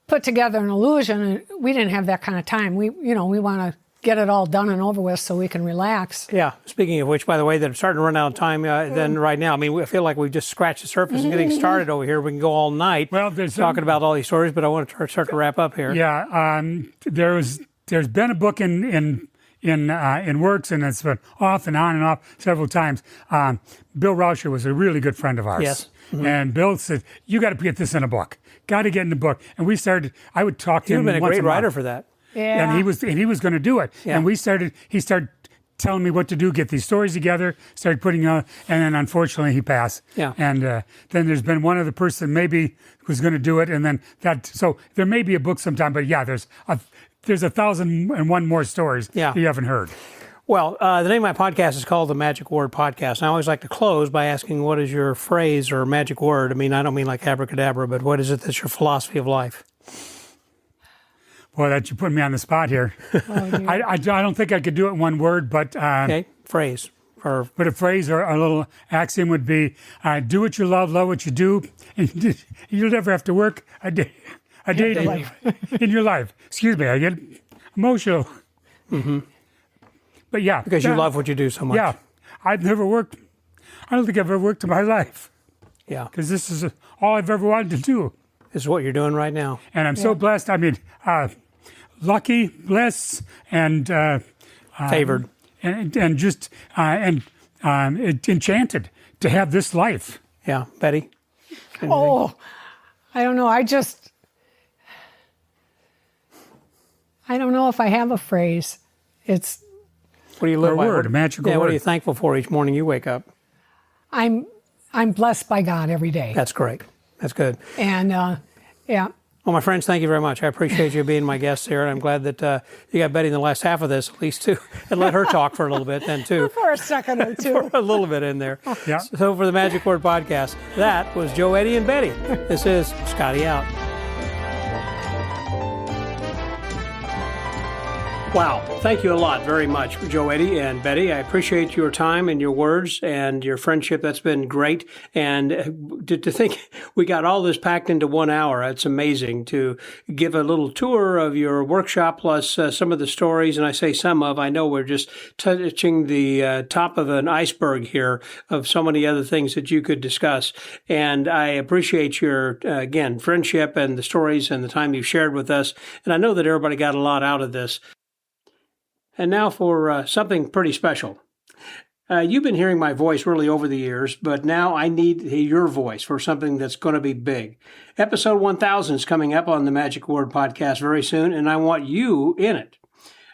put together an illusion, and we didn't have that kind of time. We want to get it all done and over with so we can relax. Yeah. Speaking of which, by the way, they're starting to run out of time then right now. I mean, I feel like we've just scratched the surface and getting started over here. We can go all night talking about all these stories, but I want to start to wrap up here. Yeah. There's been a book in works, and it's been off and on and off several times. Bill Rauscher was a really good friend of ours. Yes. Mm-hmm. And Bill said, you got to get this in a book. Got to get in the book. And we started, I would talk to him. You've been a once great writer month. for that. Yeah. And he was going to do it. Yeah. And he started telling me what to do, get these stories together, started putting and then unfortunately he passed. Yeah. And then there's been one other person maybe who's going to do it, and then so there may be a book sometime, but yeah, there's 1,001 more stories Yeah. you haven't heard. Well, the name of my podcast is called The Magic Word Podcast. And I always like to close by asking, what is your phrase or magic word? I mean, I don't mean like abracadabra, but what is it that's your philosophy of life? Boy, that you put me on the spot here. I don't think I could do it in one word, but Okay, phrase. But a phrase or a little axiom would be, do what you love what you do, and you'll never have to work a day in your life. Excuse me, I get emotional. Mm-hmm. But yeah. Because you love what you do so much. Yeah. I've never worked. I don't think I've ever worked in my life. Yeah. Because this is all I've ever wanted to do. This is what you're doing right now. And I'm so blessed. I mean, lucky, blessed, and Favored. and just enchanted to have this life. Yeah. Betty? Oh, I don't know. I don't know if I have a phrase. It's What do you live Or a by? word, a magical What word. are you thankful for each morning you wake up? I'm blessed by God every day. That's great. That's good. And yeah. Well, my friends, thank you very much. I appreciate you being my guest here, and I'm glad that you got Betty in the last half of this, at least, too, and let her talk for a little bit then, too. For a second or two. For a little bit in there. Yeah. So for the Magic Word Podcast, that was Joe, Eddie, and Betty. This is Scotty out. Wow. Thank you a lot very much, Joe, Eddie, and Betty. I appreciate your time and your words and your friendship. That's been great. And to think we got all this packed into 1 hour, it's amazing to give a little tour of your workshop plus some of the stories. And I say some of, I know we're just touching the top of an iceberg here of so many other things that you could discuss. And I appreciate your, again, friendship and the stories and the time you've shared with us. And I know that everybody got a lot out of this. And now for something pretty special. You've been hearing my voice really over the years, but now I need your voice for something that's going to be big. Episode 1000 is coming up on the Magic Word Podcast very soon, and I want you in it.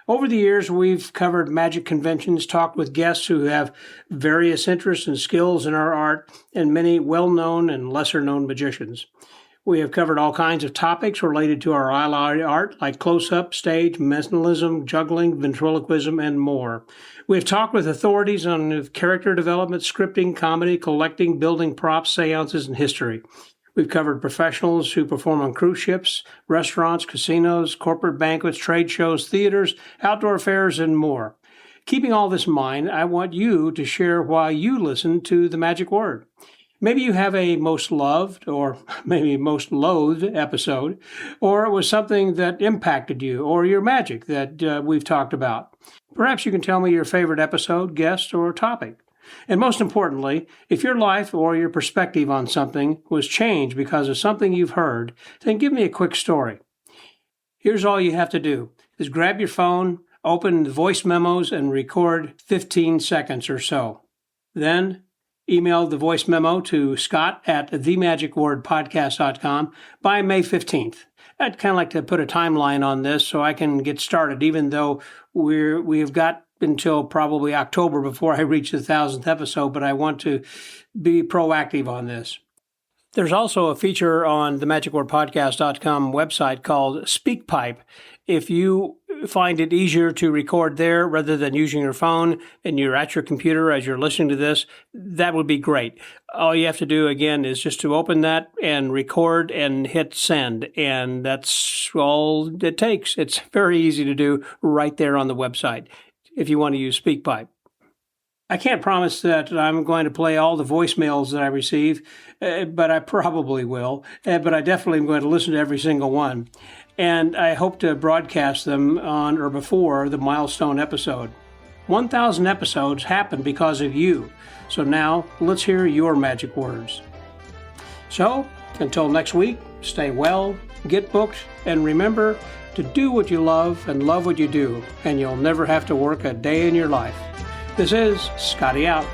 Over the years, we've covered magic conventions, talked with guests who have various interests and skills in our art, and many well-known and lesser-known magicians. We have covered all kinds of topics related to our art, like close-up, stage, mesmerism, juggling, ventriloquism, and more. We have talked with authorities on character development, scripting, comedy, collecting, building props, seances, and history. We've covered professionals who perform on cruise ships, restaurants, casinos, corporate banquets, trade shows, theaters, outdoor fairs, and more. Keeping all this in mind, I want you to share why you listen to the Magic Word. Maybe you have a most loved or maybe most loathed episode, or it was something that impacted you or your magic that we've talked about. Perhaps you can tell me your favorite episode, guest, or topic. And most importantly, if your life or your perspective on something was changed because of something you've heard, then give me a quick story. Here's all you have to do is grab your phone, open the voice memos, and record 15 seconds or so. Then email the voice memo to scott@themagicwordpodcast.com by May 15th. I'd kind of like to put a timeline on this so I can get started, even though we've got until probably October before I reach the 1,000th episode, but I want to be proactive on this. There's also a feature on the magicwordpodcast.com website called SpeakPipe. If you find it easier to record there rather than using your phone and you're at your computer as you're listening to this, that would be great. All you have to do, again, is just to open that and record and hit send. And that's all it takes. It's very easy to do right there on the website if you want to use SpeakPipe. I can't promise that I'm going to play all the voicemails that I receive, but I probably will. But I definitely am going to listen to every single one. And I hope to broadcast them on or before the milestone episode. 1,000 episodes happened because of you. So now let's hear your magic words. So until next week, stay well, get booked, and remember to do what you love and love what you do, and you'll never have to work a day in your life. This is Scotty out.